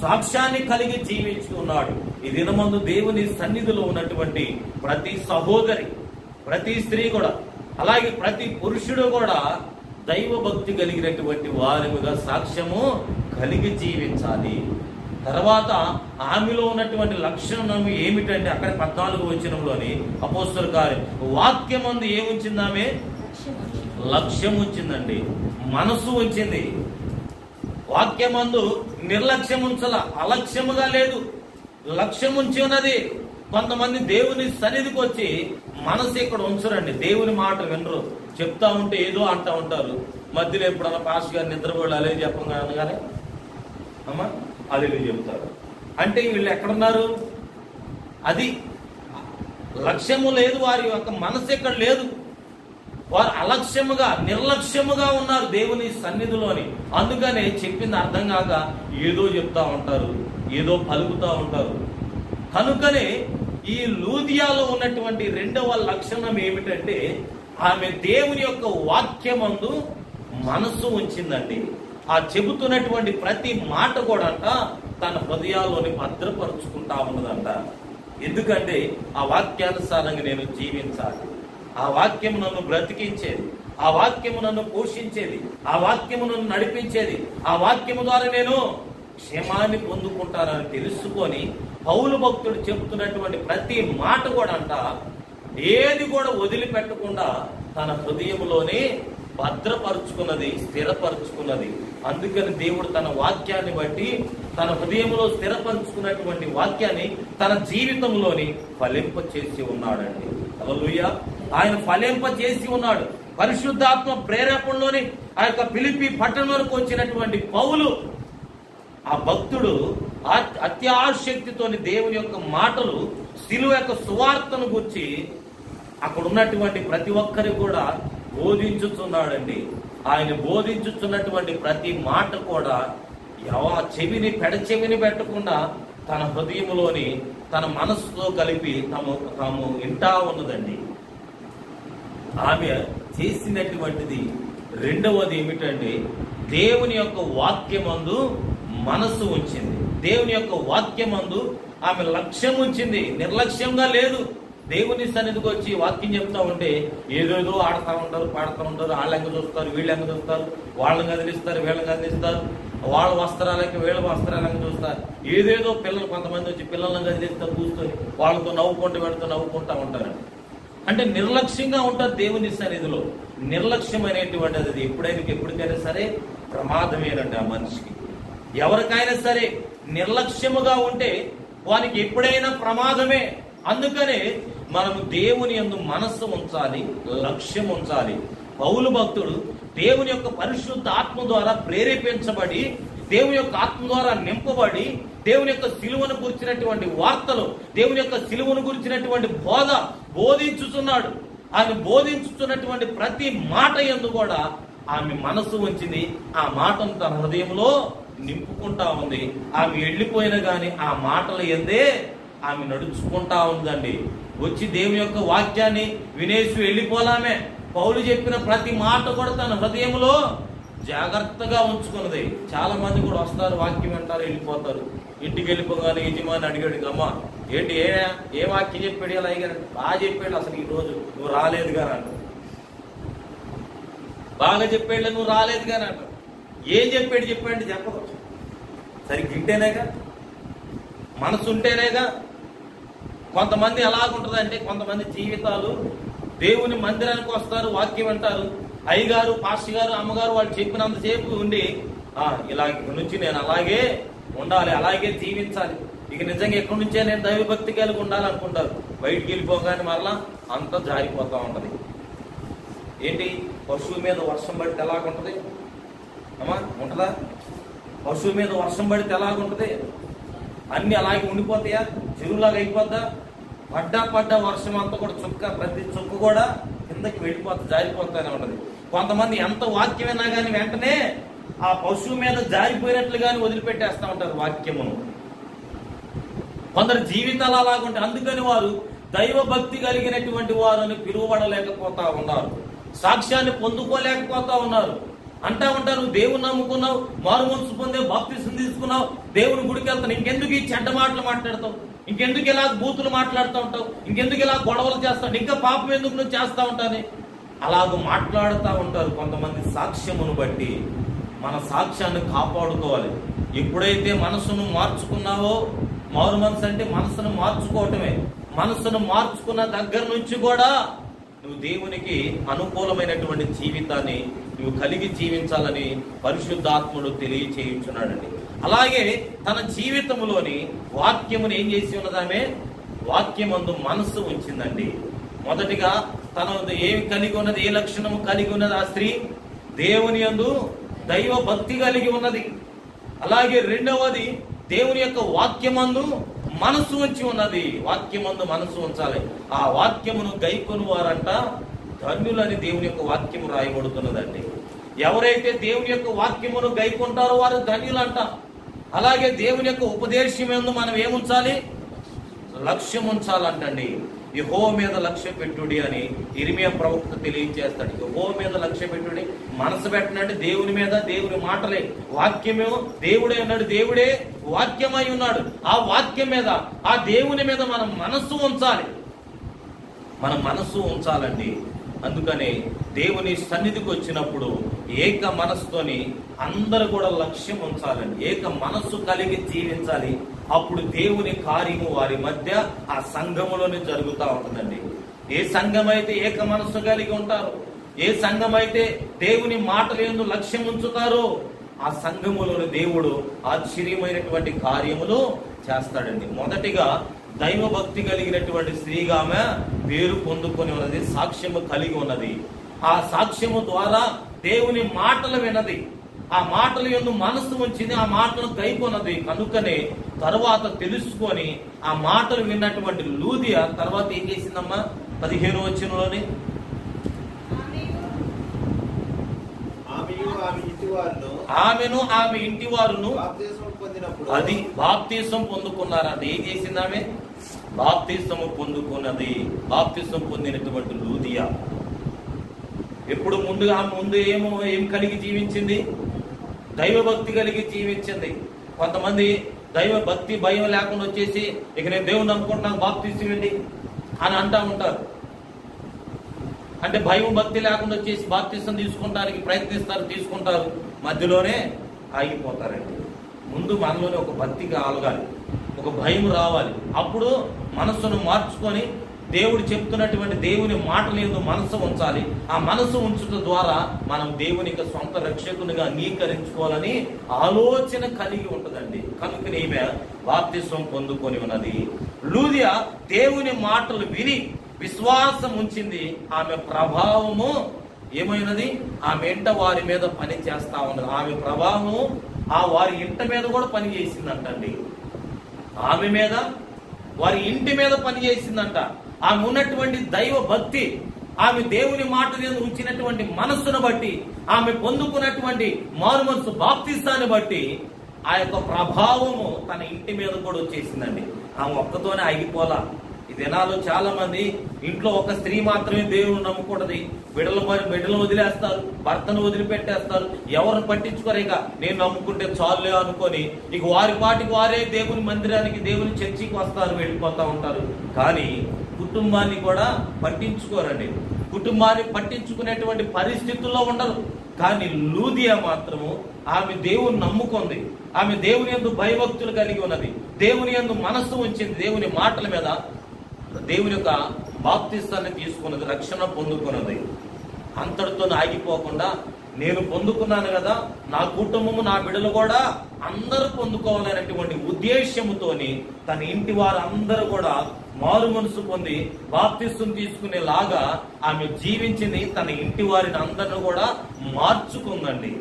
సాక్ష్యాన్ని కలిగి జీవించుకున్నాడు. ఈ దినమందు దేవుని సన్నిధిలో ఉన్నటువంటి ప్రతి సహోదరి, ప్రతి స్త్రీ కూడా, అలాగే ప్రతి పురుషుడు కూడా దైవ భక్తి కలిగినటువంటి వారిగా సాక్ష్యము కలిగి జీవించాలి. తర్వాత ఆమెలో ఉన్నటువంటి లక్షణం ఏమిటంటే అక్కడ 14వ వచనంలోని అపోస్తలుల కార్యం వాక్యమందు ఏముంచింది? ఆమె లక్ష్యం ఉంచిందండి, మనసు ఉంచింది. వాక్యమందు నిర్లక్ష్యం ఉంచాల, అలక్ష్యముగా లేదు, లక్ష్యం ఉంచి ఉన్నది. కొంతమంది దేవుని సన్నిధికి వచ్చి మనసు ఇక్కడ ఉంచరండి, దేవుని మాట వినరు. చెప్తా ఉంటే ఏదో అంటా ఉంటారు. మధ్యలో ఎప్పుడన్నా పాస్ గారు నిద్రపోయి అలే చెప్పగానే అమ్మా అదే చెప్తారు. అంటే వీళ్ళు ఎక్కడున్నారు? అది లక్ష్యము లేదు, వారి యొక్క మనసు ఎక్కడ లేదు. వారు అలక్ష్యముగా, నిర్లక్ష్యముగా ఉన్నారు దేవుని సన్నిధిలోని. అందుకనే చెప్పింది అర్థం కాక ఏదో చెప్తా ఉంటారు, ఏదో పలుకుతా ఉంటారు. కనుకనే ఈ లూదియాలో ఉన్నటువంటి 2వ లక్షణం ఏమిటంటే ఆమె దేవుని యొక్క వాక్యమందు మనసు ఉంచిందండి. ఆ చెబుతున్నటువంటి ప్రతి మాట కూడా అంట తన హృదయాల్లోని భద్రపరుచుకుంటా ఉన్నదంట. ఎందుకంటే ఆ వాక్యానుసారంగా నేను జీవించాలి, ఆ వాక్యము నన్ను బ్రతికించేది, ఆ వాక్యము నన్ను పోషించేది, ఆ వాక్యము నన్ను నడిపించేది, ఆ వాక్యము ద్వారా నేను క్షేమాన్ని పొందుకుంటానని తెలుసుకొని పౌలు భక్తుడు చెబుతున్నటువంటి ప్రతి మాట కూడా అంట ఏది కూడా వదిలిపెట్టకుండా తన హృదయంలోనే భద్రపరుచుకున్నది, స్థిరపరుచుకున్నది. అందుకని దేవుడు తన వాక్యాన్ని బట్టి తన హృదయంలో స్థిరపరుచుకున్నటువంటి వాక్యాన్ని తన జీవితంలోని ఫలింప చేసి ఉన్నాడండి. హల్లెలూయా, ఆయన ఫలింప చేసి ఉన్నాడు. పరిశుద్ధాత్మ ప్రేరేపణలోని ఆ యొక్క ఫిలిప్పీ పట్టణంలోకి వచ్చినటువంటి పౌలు, ఆ భక్తుడు అత్యాశక్తితోని దేవుని యొక్క మాటలు, శిలువ యొక్క సువార్తను గురించి అక్కడ ఉన్నటువంటి ప్రతి ఒక్కరికి కూడా బోధించుతున్నాడండి. ఆయన బోధించుతున్నటువంటి ప్రతి మాట కూడా చెవిని పెట్టకుండా తన హృదయంలోని తన మనస్సుతో కలిపి తాము వింటా ఉన్నదండి. ఆమె చేసినటువంటిది 2వది ఏమిటంటే దేవుని యొక్క వాక్యమందు మనస్సు ఉంచింది. దేవుని యొక్క వాక్యమందు ఆమె లక్ష్యం ఉంచింది, నిర్లక్ష్యంగా లేదు. దేవుని సన్నిధికి వచ్చి వాక్యం చెప్తా ఉంటే ఏదేదో ఆడుతూ ఉంటారు, పాడుతూ ఉంటారు. వాళ్ళెంగ చూస్తారు, వీళ్ళెంగ చూస్తారు, వాళ్ళని కదిలిస్తారు, వీళ్ళని కదిలిస్తారు, వాళ్ళ వస్త్రాలకి వీళ్ళ వస్త్రాలను చూస్తారు. ఏదేదో పిల్లలు కొంతమంది వచ్చి పిల్లలను కదిలిస్తారు, కూర్చొని వాళ్ళతో నవ్వుకుంటూ ఉంటారు. అంటే నిర్లక్ష్యంగా ఉంటారు దేవుని సన్నిధిలో. నిర్లక్ష్యం అనేటువంటిది అది ఎప్పటికైనా సరే ప్రమాదమేనండి ఆ మనిషికి. ఎవరికైనా సరే నిర్లక్ష్యముగా ఉంటే వానికి ఎప్పుడైనా ప్రమాదమే. అందుకనే మనము దేవుని యందు మనస్సు ఉంచాలి, లక్ష్యం ఉంచాలి. పౌలు భక్తుడు దేవుని యొక్క పరిశుద్ధ ఆత్మ ద్వారా ప్రేరేపించబడి, దేవుని యొక్క ఆత్మ ద్వారా నింపబడి, దేవుని యొక్క సిలువను గురించినటువంటి వార్తలు, దేవుని యొక్క సిలువను గురించినటువంటి బోధించుతున్నాడు. ఆయన బోధించుతున్నటువంటి ప్రతి మాట యందు కూడా ఆమె మనసు ఉంచింది. ఆ మాటను తన హృదయంలో నింపుకుంటా ఉంది. ఆమె వెళ్ళిపోయినా గాని ఆ మాటల యందే ఆమె నడుచుకుంటా ఉందండి. వచ్చి దేవుని యొక్క వాక్యాన్ని వినేసి వెళ్ళిపోలామే. పౌలు చెప్పిన ప్రతి మాట కూడా తన హృదయంలో జాగ్రత్తగా ఉంచుకున్నది. చాలా మంది కూడా వస్తారు, వాక్యం వింటారు, వెళ్ళిపోతారు. ఇంటికి వెళ్ళిపోగానే యజమాని అడిగాడు, అమ్మా ఏంటి ఏ వాక్యం చెప్పాడు ఇలా అయ్యారు? బాగా చెప్పాడు, అసలు ఈ రోజు నువ్వు రాలేదు కానీ అంట. బాగా చెప్పాడు, నువ్వు రాలేదు కానీ అంట. ఏం చెప్పాడు చెప్పదు. సరిగ్గా ఇంటేనేగా, మనసు ఉంటేనేగా. కొంతమంది ఎలాగుంటుందంటే, కొంతమంది జీవితాలు దేవుని మందిరానికి వస్తారు, వాక్యం అంటారు, అయ్యగారు, పాస్టర్ గారు, అమ్మగారు వాళ్ళు చెప్పినంతసేపు ఉండి ఇలా నుంచి నేను అలాగే ఉండాలి, అలాగే జీవించాలి, ఇక నిజంగా ఎక్కడి నుంచే నేను దైవభక్తి కలిగి ఉండాలనుకుంటారు. బయటికి వెళ్ళిపోగానే మరలా అంతా జారిపోతా ఉంటది. ఏంటి, పశువు మీద వర్షం పడితే ఎలాగుంటది అమ్మా? ఉంటదా? పశువు మీద వర్షం పడితే ఎలాగుంటది? అన్ని అలాగే ఉండిపోతాయా? చెరువులాగా అయిపోద్దా? పడ్డా వర్షం అంతా కూడా ప్రతి చుక్క కూడా కిందకి వెళ్ళిపోతా, జారిపోతానే ఉంటది. కొంతమంది ఎంత వాక్యం విన్నా కానీ వెంటనే ఆ పశువు మీద జారిపోయినట్లుగానే వదిలిపెట్టేస్తా ఉంటారు వాక్యమును. కొందరు జీవితాలు అలాగుంటాయి. అందుకని వారు దైవ భక్తి కలిగినటువంటి వారిని పిలువబడలేకపోతా ఉన్నారు, సాక్ష్యాన్ని పొందుకోలేకపోతా ఉన్నారు. అంటా ఉంటారు, నువ్వు దేవుని నమ్ముకున్నావు, మారు మనసు పొందే బాప్తిసం తీసుకున్నావు, దేవుని గుడికి వెళ్తాను, ఇంకెందుకు ఈ చెడ్డ మాటలు మాట్లాడతావు, ఇంకెందుకు ఇలా బూతులు మాట్లాడుతూ ఉంటావు, ఇంకెందుకు ఇలా గొడవలు చేస్తావు, ఇంకా పాపం ఎందుకు నువ్వు చేస్తా ఉంటాను, అలాగ మాట్లాడుతూ ఉంటారు. కొంతమంది సాక్ష్యమును బట్టి మన సాక్ష్యాన్ని కాపాడుకోవాలి. ఎప్పుడైతే మనసును మార్చుకున్నావో, మారు మనసు అంటే మనసును మార్చుకోవటమే, మనసును మార్చుకున్న దగ్గర నుంచి కూడా నువ్వు దేవునికి అనుకూలమైనటువంటి జీవితాన్ని నువ్వు కలిగి జీవించాలని పరిశుద్ధాత్ముడు తెలియచేయుచున్నాడండి. అలాగే తన జీవితంలోని వాక్యమును ఏం చేసి ఉన్నదామే? వాక్యమందు మనస్సు ఉంచిందండి. మొదటిగా తన ఏమి కలిగి ఉన్నది, ఏ లక్షణము కలిగి ఉన్నది ఆ స్త్రీ? దేవుని యందు దైవ భక్తి కలిగి ఉన్నది. అలాగే రెండవది, దేవుని యొక్క వాక్యమందు మనసు ఉంచి ఉన్నది. వాక్యమందు మనసు ఉంచాలి. ఆ వాక్యమును గైకొని వారంట ధన్యులని దేవుని యొక్క వాక్యము రాయబడుతున్నదండి. ఎవరైతే దేవుని యొక్క వాక్యమును గైకొంటారో వారు ధన్యులంట. అలాగే దేవుని యొక్క ఉపదేశం యందు మనం ఏముంచాలి? లక్ష్యం ఉంచాలంటండి. యెహోవా మీద లక్ష్య పెట్టుడి అని ఇర్మియా ప్రవక్త తెలియజేస్తాడు. యెహోవా మీద లక్ష్య పెట్టుడి, మనసు పెట్టనంటే దేవుని మీద, దేవుని మాటలే. వాక్యమేమో దేవుడే అన్నాడు, దేవుడే వాక్యమై ఉన్నాడు. ఆ వాక్యం మీద, ఆ దేవుని మీద మనం మనస్సు ఉంచాలి, మన మనస్సు ఉంచాలండి. అందుకని దేవుని సన్నిధికి వచ్చినప్పుడు ఏక మనస్సుతోని అందరూ కూడా లక్ష్యం ఉంచాలండి, ఏక మనస్సు కలిగి జీవించాలి. అప్పుడు దేవుని కార్యము వారి మధ్య ఆ సంఘములోనే జరుగుతూ ఉంటుందండి. ఏ సంఘం అయితే ఏక మనస్సు కలిగి ఉంటారో, ఏ సంఘం అయితే దేవుని మాటలు యందు లక్ష్యం ఉంచుతారో, ఆ సంఘములోని దేవుడు ఆశ్చర్యమైనటువంటి కార్యములు చేస్తాడండి. మొదటిగా దైవ భక్తి కలిగినటువంటి స్త్రీగా ఆమె పేరు పొందుకొని ఉన్నది, సాక్ష్యము కలిగి ఉన్నది. ఆ సాక్ష్యము ద్వారా దేవుని మాటలు విన్నది, ఆ మాటలు యందు మనసు ఉంచింది, ఆ మాటలు గైకొన్నది. కనుకనే తర్వాత తెలుసుకొని ఆ మాటలు విన్నటువంటి లూదియా తర్వాత ఏం చేసిందమ్మా? 15వ వచనంలోని ఆమెను ఆమె ఇంటి వారును అది బాప్తీసం పొందుకున్నారంట. ఏం చేసింది ఆమె? బాప్తీసము పొందుకున్నది. బాప్తీసం పొందినటువంటి లూదియా ఎప్పుడు ముందు ఏం కలిగి జీవించింది? దైవభక్తి కలిగి జీవించింది. కొంతమంది దైవ భక్తి భయం లేకుండా వచ్చేసి, ఇక నేను దేవుని నమ్ముకుంటున్నాను, బాప్తీసం ఇవ్వండి, అని అంటూ ఉంటారు. అంటే భయం భక్తి లేకుండా వచ్చేసి బాప్తిసం తీసుకుంటానికి ప్రయత్నిస్తారు, తీసుకుంటారు, మధ్యలోనే ఆగిపోతారండి. ముందు మనలోనే ఒక భక్తి కలగాలి, ఒక భయం రావాలి. అప్పుడు మనస్సును మార్చుకొని దేవుడు చెప్తున్నటువంటి దేవుని మాటలు యందు మనసు ఉంచాలి. ఆ మనసు ఉంచడం ద్వారా మనం దేవునికి సొంత రక్షకునిగా అంగీకరించుకోవాలని ఆలోచన కలిగి ఉంటుందండి. కనుక ఈమె బాప్తిసం పొందుకొని ఉన్నది. లూదియా దేవుని మాటలు విని విశ్వాసం ఉంచింది. ఆమె ప్రభావము ఏమైనది? ఆమె ఇంట వారి మీద పని చేస్తా ఉన్నది. ఆమె ప్రభావము ఆ వారి ఇంట మీద కూడా పని చేసిందంటండి. ఆమె మీద, వారి ఇంటి మీద పని చేసిందంట. ఆమె ఉన్నటువంటి దైవ భక్తి, ఆమె దేవుని మాట మీద ఉంచినటువంటి మనస్సును బట్టి, ఆమె పొందుకున్నటువంటి మారు మనసు బాప్తిసాన్ని బట్టి ఆ యొక్క ప్రభావము తన ఇంటి మీద కూడా వచ్చేసిందండి. ఆమె ఒక్కతోనే ఆగిపోలా. ఈ దినాల్లో చాలా మంది ఇంట్లో ఒక స్త్రీ మాత్రమే దేవుని నమ్ముకూడదు. బిడ్డలు వదిలేస్తారు, భర్తను వదిలిపెట్టేస్తారు, ఎవరిని పట్టించుకోరు. ఇక నేను నమ్ముకుంటే చాలులే అనుకొని ఇక వారి పాటికి వారే దేవుని మందిరానికి, దేవుని చర్చికి వస్తారు, వెళ్ళిపోతా ఉంటారు. కానీ కుటుంబాన్ని కూడా పట్టించుకోరండి. కుటుంబాన్ని పట్టించుకునేటువంటి పరిస్థితుల్లో ఉండరు. కానీ లూదియా మాత్రము ఆమె దేవుని నమ్ముకుంది. ఆమె దేవుని యందు భయభక్తులు కలిగి ఉన్నది. దేవుని యందు మనస్సు ఉంచింది. దేవుని మాటల మీద దేవుని యొక్క బాప్తిసాన్ని తీసుకున్నది, రక్షణ పొందుకున్నది. అంతటితో ఆగిపోకుండా నేను పొందుకున్నాను కదా, నా కుటుంబము, నా బిడ్డలు కూడా అందరూ పొందుకోవాలనేటువంటి ఉద్దేశముతోని తన ఇంటి వారందరూ కూడా మారు మనసు పొంది బాప్తిసం తీసుకునేలాగా ఆమె జీవించింది. తన ఇంటి వారిని అందరిని కూడా మార్చుకుందండి.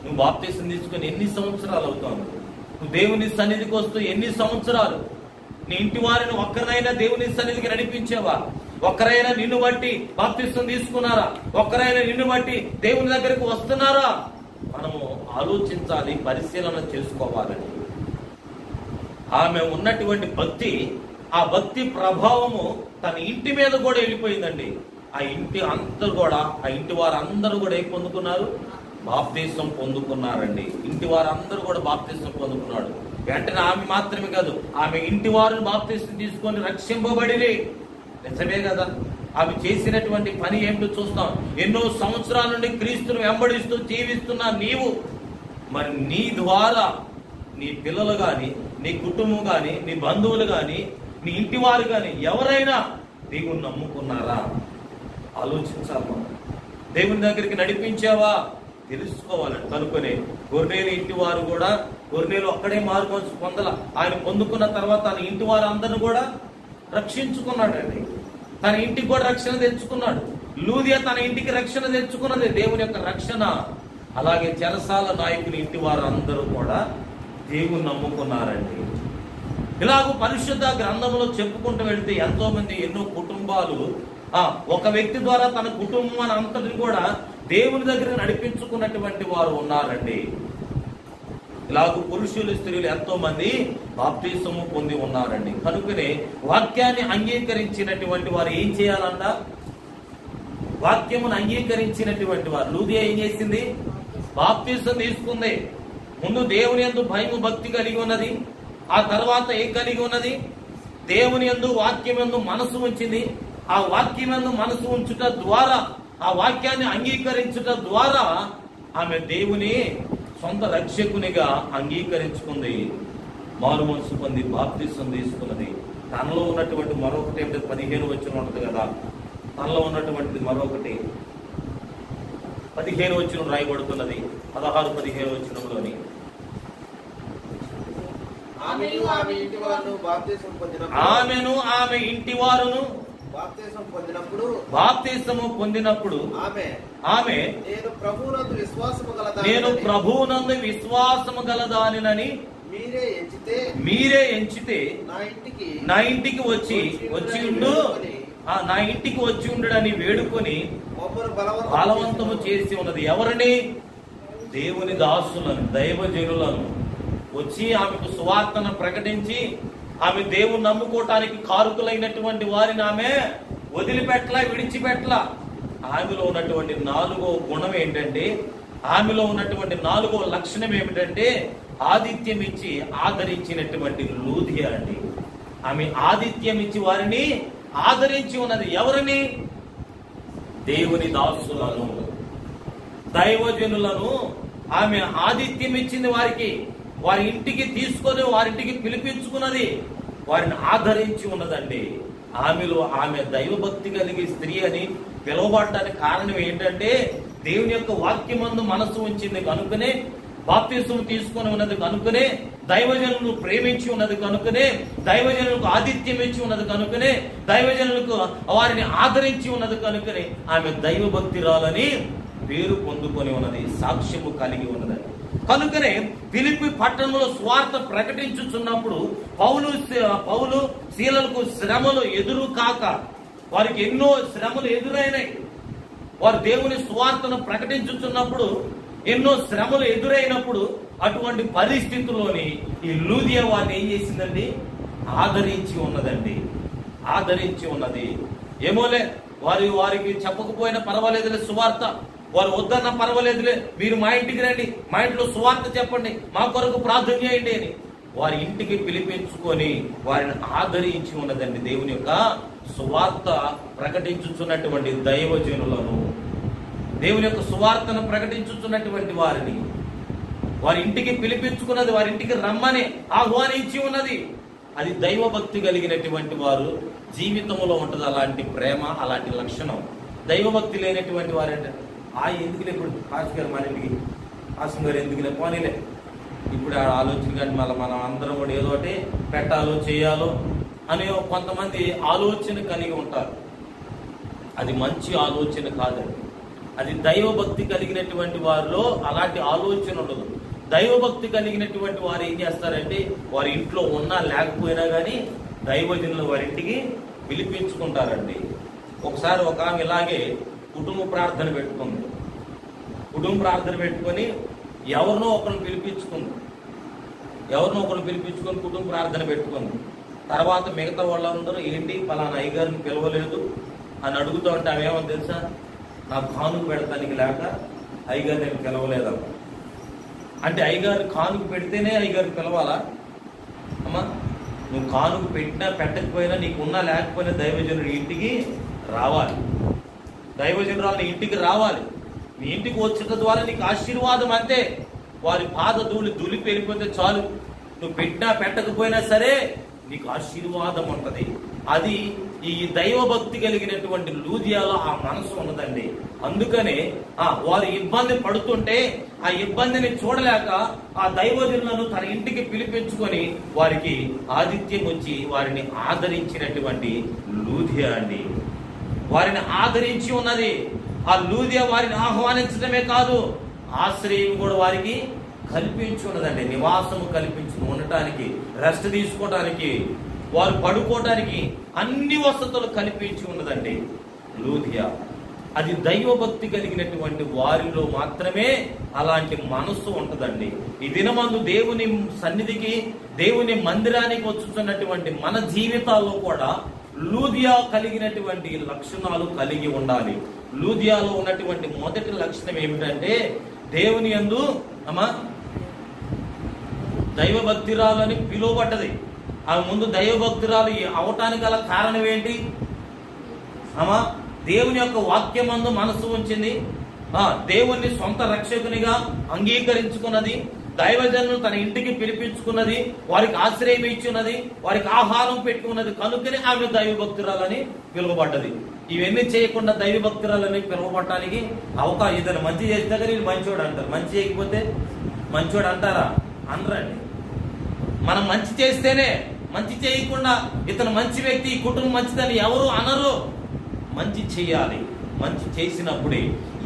నువ్వు బాప్తిసం తీసుకుని ఎన్ని సంవత్సరాలు అవుతావు? నువ్వు దేవుని సన్నిధికి వస్తూ ఎన్ని సంవత్సరాలు? నీ ఇంటి వారిని ఒక్కరైనా దేవుని సన్నిధికి నడిపించేవా? ఒక్కరైనా నిన్ను బట్టి బాప్తిసం తీసుకున్నారా? ఒక్కరైనా నిన్ను బట్టి దేవుని దగ్గరికి వస్తున్నారా? మనము ఆలోచించాలి, పరిశీలన చేసుకోవాలని. ఆమె ఉన్నటువంటి భక్తి, ఆ భక్తి ప్రభావము తన ఇంటి మీద కూడా వెళ్ళిపోయిందండి. ఆ ఇంటి అందరూ కూడా, ఆ ఇంటి వారందరూ కూడా ఏం పొందుకున్నారు? బాప్తిసం పొందుకున్నారండి. ఇంటి వారందరూ కూడా బాప్తిసం పొందుకున్నాడు. వెంటనే ఆమె మాత్రమే కాదు, ఆమె ఇంటి వారిని బాప్తిసం తీసుకొని రక్షింపబడిరి. నిజమే కదా? ఆమె చేసినటువంటి పని ఏమిటో చూస్తాం. ఎన్నో సంవత్సరాల నుండి క్రీస్తును వెంబడిస్తూ జీవిస్తున్న నీవు, మరి నీ ద్వారా నీ పిల్లలు కానీ, నీ కుటుంబం కానీ, నీ బంధువులు కానీ, నీ ఇంటి వారు కానీ ఎవరైనా దేవుని నమ్ముకున్నారా? ఆలోచించాలి. మనం దేవుని దగ్గరికి నడిపించావా? తెలుసుకోవాలని. కనుకొని కొర్నేలు ఇంటి వారు కూడా, కొర్నేలు ఒక్కడే మారు మనసు పొందల. ఆయన పొందుకున్న తర్వాత తన ఇంటి వారందరిని కూడా రక్షించుకున్నాడండి. తన ఇంటికి కూడా రక్షణ తెచ్చుకున్నాడు. లూదియా తన ఇంటికి రక్షణ తెచ్చుకున్నది, దేవుని యొక్క రక్షణ. అలాగే చెరసాల నాయకుని ఇంటి వారు అందరూ కూడా దేవుని నమ్ముకున్నారండి. ఇలాగ పరిశుద్ధ గ్రంథంలో చెప్పుకుంటూ వెళితే ఎంతో మంది, ఎన్నో కుటుంబాలు ఒక వ్యక్తి ద్వారా తన కుటుంబాన్ని అంతటిని కూడా దేవుని దగ్గర నడిపించుకున్నటువంటి వారు ఉన్నారండి. ఇలాగ పురుషులు, స్త్రీలు ఎంతో మంది బాప్తిసము పొంది ఉన్నారండి. కనుకనే వాక్యాన్ని అంగీకరించినటువంటి వారు ఏం చేయాలంట? వాక్యమును అంగీకరించినటువంటి వారు. లూదియా ఏం చేసింది? బాప్తిసం తీసుకుంది. ముందు దేవుని యందు భయము భక్తి కలిగి ఉన్నది. ఆ తర్వాత ఏం కలిగి ఉన్నది? దేవుని యందు, వాక్యం యందు మనసు ఉంచింది. ఆ వాక్యం యందు మనసు ఉంచుట ద్వారా, ఆ వాక్యాన్ని అంగీకరించుట ద్వారా ఆమె దేవుని సొంత రక్షకునిగా అంగీకరించుకుంది. మారు మనసు పొంది బాప్తిసం తీసుకున్నది. తనలో ఉన్నటువంటి మరొకటి ఏమిటి? 15 వచనం ఉంటుంది కదా, తనలో ఉన్నటువంటిది మరొకటి 15 వచనం రాయబడుతున్నది. 16-15 వచనంలోని ఆమెను ఆమె ఇంటి వారును బాప్తిసము పొందినప్పుడు ఆమె నేను ప్రభువునందు విశ్వాసము గలదానినని మీరే ఎంచితే నా ఇంటికి వచ్చి ఉండు, నా ఇంటికి వచ్చి ఉండడని వేడుకొని బలవంతము చేసి ఉన్నది. ఎవరిని? దేవుని దాసులను, దైవజనులను వచ్చి ఆమెకు సువార్తను ప్రకటించి ఆమె దేవుని నమ్ముకోవటానికి కారుకులైనటువంటి వారిని ఆమె వదిలిపెట్టలా, విడిచిపెట్టలా. ఆమెలో ఉన్నటువంటి 4వ గుణం ఏంటంటే, ఆమెలో ఉన్నటువంటి 4వ లక్షణం ఏమిటంటే ఆతిథ్యం ఇచ్చి ఆదరించినటువంటి లూదియా అండి. ఆమె ఆతిథ్యం ఇచ్చి వారిని ఆదరించి ఉన్నది. ఎవరిని? దేవుని దాసులను, దైవజనులను ఆమె ఆతిథ్యం ఇచ్చింది. వారికి వారి ఇంటికి తీసుకొని వారింటికి పిలిపించుకున్నది, వారిని ఆదరించి ఉన్నదండి. ఆమె దైవభక్తి కలిగి స్త్రీ అని పిలువబడటానికి కారణం ఏంటంటే దేవుని యొక్క వాక్యమందు మనసు ఉంచింది కనుకనే, బాప్తిస్మం తీసుకొని ఉన్నది కనుకనే, దైవజనులను ప్రేమించి ఉన్నది కనుకనే, దైవజనులకు ఆతిథ్యం ఇచ్చి ఉన్నది కనుకనే, దైవజనులకు వారిని ఆదరించి ఉన్నది కనుకనే ఆమె దైవభక్తిరాలని పేరు పొందుకొని ఉన్నది, సాక్ష్యము కలిగి ఉన్నది. కనుకనే ఫిలిప్పి పట్టణంలో సువార్త ప్రకటించుచున్నప్పుడు పౌలు శీలలకు శ్రమలు ఎదురు కాక, వారికి ఎన్నో శ్రమలు ఎదురైనాయి. వారు దేవుని సువార్తను ప్రకటించుచున్నప్పుడు ఎన్నో శ్రమలు ఎదురైనప్పుడు అటువంటి పరిస్థితుల్లోని ఈ లూదియా వారిని ఏం చేసిందండి? ఆదరించి ఉన్నదండి, ఆదరించి ఉన్నది. ఏమోలే, వారికి చెప్పకపోయినా పర్వాలేదులే సువార్త, వారు వద్దన్నా పర్వాలేదులే, మీరు మా ఇంటికి రండి, మా ఇంట్లో సువార్త చెప్పండి, మా కొరకు ప్రార్థన చేయండి అని వారి ఇంటికి పిలిపించుకొని వారిని ఆదరించి ఉన్నదండి. దేవుని యొక్క సువార్త ప్రకటించుచున్నటువంటి దైవజనులను, దేవుని యొక్క సువార్తను ప్రకటించుచున్నటువంటి వారిని వారి ఇంటికి పిలిపించుకున్నది, వారి ఇంటికి రమ్మని ఆహ్వానించి ఉన్నది. అది దైవభక్తి కలిగినటువంటి వారు జీవితంలో ఉంటుంది అలాంటి ప్రేమ, అలాంటి లక్షణం. దైవభక్తి లేనటువంటి వారంటే ఎందుకులే, ఇప్పుడు పాస్టర్ గారు మన ఇంటికి, పాస్టర్ గారు ఎందుకులే, పోనీలే, ఇప్పుడు ఆలోచన కానీ మళ్ళీ మనం అందరం కూడా ఏదో ఒకటి పెట్టాలో చేయాలో అనే కొంతమంది ఆలోచన కలిగి ఉంటారు. అది మంచి ఆలోచన కాదండి. అది దైవభక్తి కలిగినటువంటి వారిలో అలాంటి ఆలోచన ఉండదు. దైవభక్తి కలిగినటువంటి వారు ఏం చేస్తారంటే వారి ఇంట్లో ఉన్నా లేకపోయినా కానీ దైవజనులు వారింటికి పిలిపించుకుంటారండి. ఒకసారి ఒక ఆమె ఇలాగే కుటుంబ ప్రార్థన పెట్టుకుంది. కుటుంబ ప్రార్థన పెట్టుకొని ఎవరినో ఒకరిని పిలిపించుకుంది. కుటుంబ ప్రార్థన పెట్టుకుంది. తర్వాత మిగతా వాళ్ళందరూ ఏంటి పలానా అయ్యగారిని పిలవలేదు అని అడుగుతూ ఉంటే అవేమని తెలుసా? నాకు కానుక పెడతానికి లేక అయ్యగారు నేను పిలవలేదమ్మ అంటే, అయ్యగారు కానుక పెడితేనే అయ్యగారు పిలవాలా? అమ్మా, నువ్వు కానుక పెట్టినా పెట్టకపోయినా నీకున్నా లేకపోయినా దైవజనుడి ఇంటికి రావాలి, దైవజనురాలు ఇంటికి రావాలి. నీ ఇంటికి వచ్చిన ద్వారా నీకు ఆశీర్వాదం అంతే. వారి పాద ధూళి పెరిగిపోతే చాలు, నువ్వు పెట్టినా పెట్టకపోయినా సరే నీకు ఆశీర్వాదం ఉంటది. అది ఈ దైవభక్తి కలిగినటువంటి లూదియాలో ఆ మనసు ఉన్నదండి. అందుకనే వారు ఇబ్బంది పడుతుంటే ఆ ఇబ్బందిని చూడలేక ఆ దైవజనులను తన ఇంటికి పిలిపించుకొని వారికి ఆతిథ్యం వచ్చి వారిని ఆదరించినటువంటి లూదియా అండి. వారిని ఆదరించి ఉన్నది. ఆ లూదియా వారిని ఆహ్వానించడమే కాదు, ఆశ్రయం కూడా వారికి కల్పించి ఉన్నదండి. నివాసము కల్పించి ఉండటానికి, రెస్ట్ తీసుకోవడానికి, వారు పడుకోవడానికి అన్ని వసతులు కల్పించి ఉన్నదండి లూదియా. అది దైవభక్తి కలిగినటువంటి వారిలో మాత్రమే అలాంటి మనస్సు ఉంటుందండి. ఈ దినమందు దేవుని సన్నిధికి, దేవుని మందిరానికి వచ్చుతున్నటువంటి మన జీవితాల్లో కూడా లూదియా కలిగినటువంటి లక్షణాలు కలిగి ఉండాలి. లూదియాలో ఉన్నటువంటి మొదటి లక్షణం ఏమిటంటే దేవుని యందు దైవభక్తిరాలని పిలువబడ్డది. ఆమె ముందు దైవభక్తురాలు అవటానికి గల కారణం ఏంటి? దేవుని యొక్క వాక్యమందు మనసు ఉంచింది, దేవుణ్ణి సొంత రక్షకునిగా అంగీకరించుకున్నది, దైవజనులు తన ఇంటికి పిలిపించుకున్నది, వారికి ఆశ్రయం ఇచ్చున్నది, వారికి ఆహారం పెట్టుకున్నది. కనుకనే ఆమె దైవభక్తురాలని పిలువబడ్డది. ఇవన్నీ చేయకుండా దైవభక్తురాలని పిలువబడటానికి అవకాశం, ఇతను మంచి చేస్తే కానీ మంచోడు అంటారు, మంచి చేయకపోతే మంచోడు అంటారా? అనరండి. మనం మంచి చేస్తేనే, మంచి చేయకుండా ఇతను మంచి వ్యక్తి, ఈ కుటుంబం మంచిదని ఎవరు అనరు. మంచి చేయాలి. మంచి చేసినప్పుడే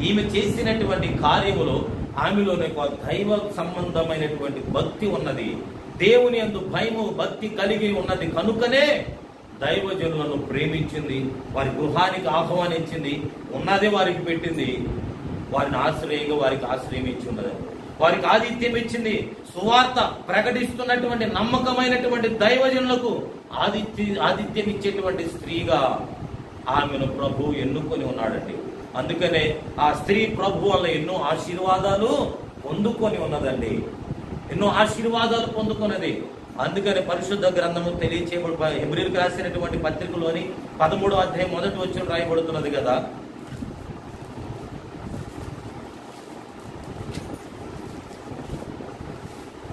ఈమె చేసినటువంటి కార్యములో ఆమెలోనే దైవ సంబంధమైనటువంటి భక్తి ఉన్నది, దేవుని యందు భయము భక్తి కలిగి ఉన్నది. కనుకనే దైవజనులను ప్రేమించింది, వారి గృహానికి ఆహ్వానించింది, ఉన్నదే వారికి పెట్టింది, వారిని ఆశ్రయంగా వారికి ఆశ్రయం ఇచ్చి ఉన్నది, వారికి ఆతిథ్యం ఇచ్చింది. సువార్త ప్రకటిస్తున్నటువంటి నమ్మకమైనటువంటి దైవజనులకు ఆతిథ్యం ఇచ్చేటువంటి స్త్రీగా ఆమెను ప్రభు ఎన్నుకొని ఉన్నాడండి. అందుకనే ఆ స్త్రీ ప్రభు వల్ల ఎన్నో ఆశీర్వాదాలు పొందుకొని ఉన్నదండి. ఎన్నో ఆశీర్వాదాలు పొందుకున్నది. అందుకని పరిశుద్ధ గ్రంథము తెలియచేయబడి హెబ్రీయులకు రాసినటువంటి పత్రికలోని 13వ అధ్యాయం 1వ వచనం రాయబడుతున్నది కదా,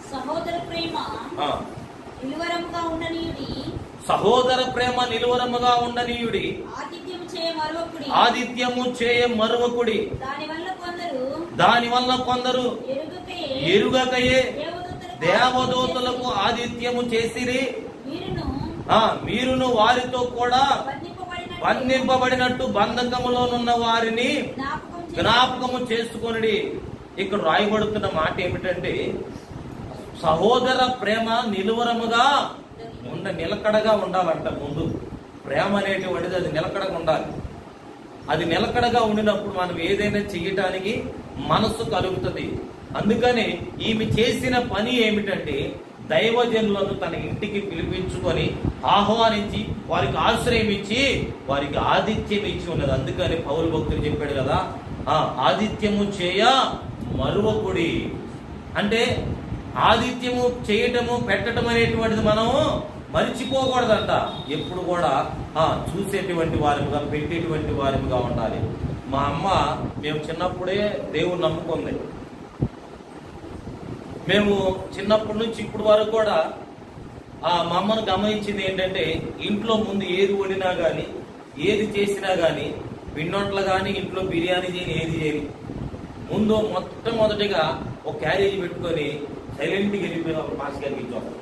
సహోదర ప్రేమ నిలువరముగా ఉండనీయుడి, ఆదిత్యము చేయ మరువకుడి. దానివల్ల కొందరు ఎరుగకయే దేవదూతలకు ఆదిత్యము చేసిరి, మీరును వారితో కూడా బంధింపబడినట్టు బంధకములోనున్న వారిని జ్ఞాపకము చేసుకొనుడి. ఇక్కడ రాయబడుతున్న మాట ఏమిటంటే, సహోదర ప్రేమ నిలువరముగా నిలకడగా ఉండాలంట. ముందు ప్రేమ అనేటువంటిది అది నిలకడగా ఉండాలి. అది నిలకడగా ఉండినప్పుడు మనం ఏదైనా చెయ్యటానికి మనస్సు కలుగుతుంది. అందుకని ఈమె చేసిన పని ఏమిటంటే, దైవజనులను తన ఇంటికి పిలిపించుకొని ఆహ్వానించి వారికి ఆశ్రయం ఇచ్చి వారికి ఆతిథ్యం ఇచ్చి ఉన్నది. అందుకని పౌలు భక్తులు చెప్పాడు కదా, ఆతిథ్యము చేయ మరువకుడి. అంటే ఆతిథ్యము చేయటము పెట్టడం అనేటువంటిది మనము మర్చిపోకూడదంట. ఎప్పుడు కూడా చూసేటువంటి వారిగా పెట్టేటువంటి వారిగా ఉండాలి. మా అమ్మ మేము చిన్నప్పుడే దేవుని నమ్ముకుంది. మేము చిన్నప్పటి నుంచి ఇప్పుడు వరకు కూడా మా అమ్మను గమనించింది ఏంటంటే, ఇంట్లో ముందు ఏది వండినా కానీ ఏది చేసినా కానీ పిండొంటలు కానీ ఇంట్లో బిర్యానీ చేయని ఏది చేయని ముందు మొట్టమొదటిగా ఒక క్యారేజీ పెట్టుకొని సైలెంట్గా వెళ్ళిపోయి ఒక పాస్ గారికి ఇచ్చి వస్తుంది.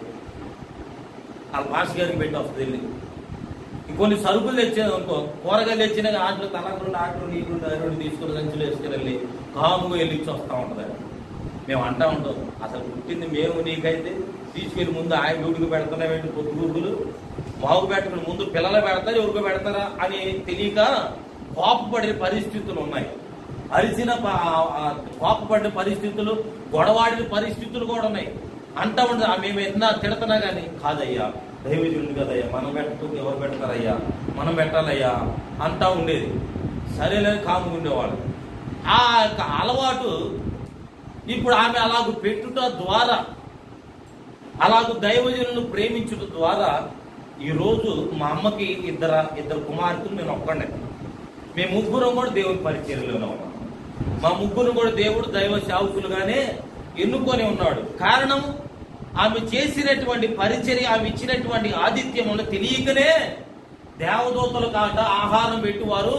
ఆ పాస్ గారికి పెట్టి వస్తుంది. కొన్ని సరుకులు తెచ్చేది అనుకో, కూరగాయలు తెచ్చినా ఆటలు తలకుండా ఆటలు నీళ్ళు తీసుకుని సంచులు వేసుకుని వెళ్ళి కాముగా వెళ్ళి ఇచ్చి వస్తూ ఉంటుంది. మేము అంటా ఉంటాం, అసలు పుట్టింది మేము, నీకైతే తీసుకెళ్ళి ముందు ఆయన డ్యూటీకి పెడుతున్నామేంటి పొద్దుగూగులు మాకు పెట్టుకుని ముందు పిల్లలు పెడతారు ఎవరికో పెడతారా అని తెలియక కోపపడే పరిస్థితులు ఉన్నాయి. అరిచిన కోపపడిన పరిస్థితులు, గొడవాడిన పరిస్థితులు కూడా ఉన్నాయి. అంటా ఉంటుంది, మేము ఎన్నా తిడుతున్నా కానీ కాదయ్యా దైవజనుడు కదయ్యా, మనం పెట్టకపోతే ఎవరు పెడతారయ్యా, మనం పెట్టాలయ్యా అంటా ఉండేది. సరేలే కాము ఉండేవాళ్ళు. ఆ యొక్క అలవాటు ఇప్పుడు ఆమె అలాగూ పెట్టుట ద్వారా, అలాగూ దైవజనులను ప్రేమించుట ద్వారా ఈరోజు మా అమ్మకి ఇద్దరు కుమార్తెలు, నేను ఒక్కడే. మేము ముగ్గురం కూడా దేవుని పరిచర్యలోనే ఉన్నాం. మా ముగ్గురు కూడా దేవుడు దైవ సేవకులుగానే ఎన్నుకొని ఉన్నాడు. కారణం ఆమె చేసినటువంటి పరిచర్య, ఆమె ఇచ్చినటువంటి ఆతిథ్యమును తెలియకనే దేవదూతల కాట ఆహారం పెట్టి వారు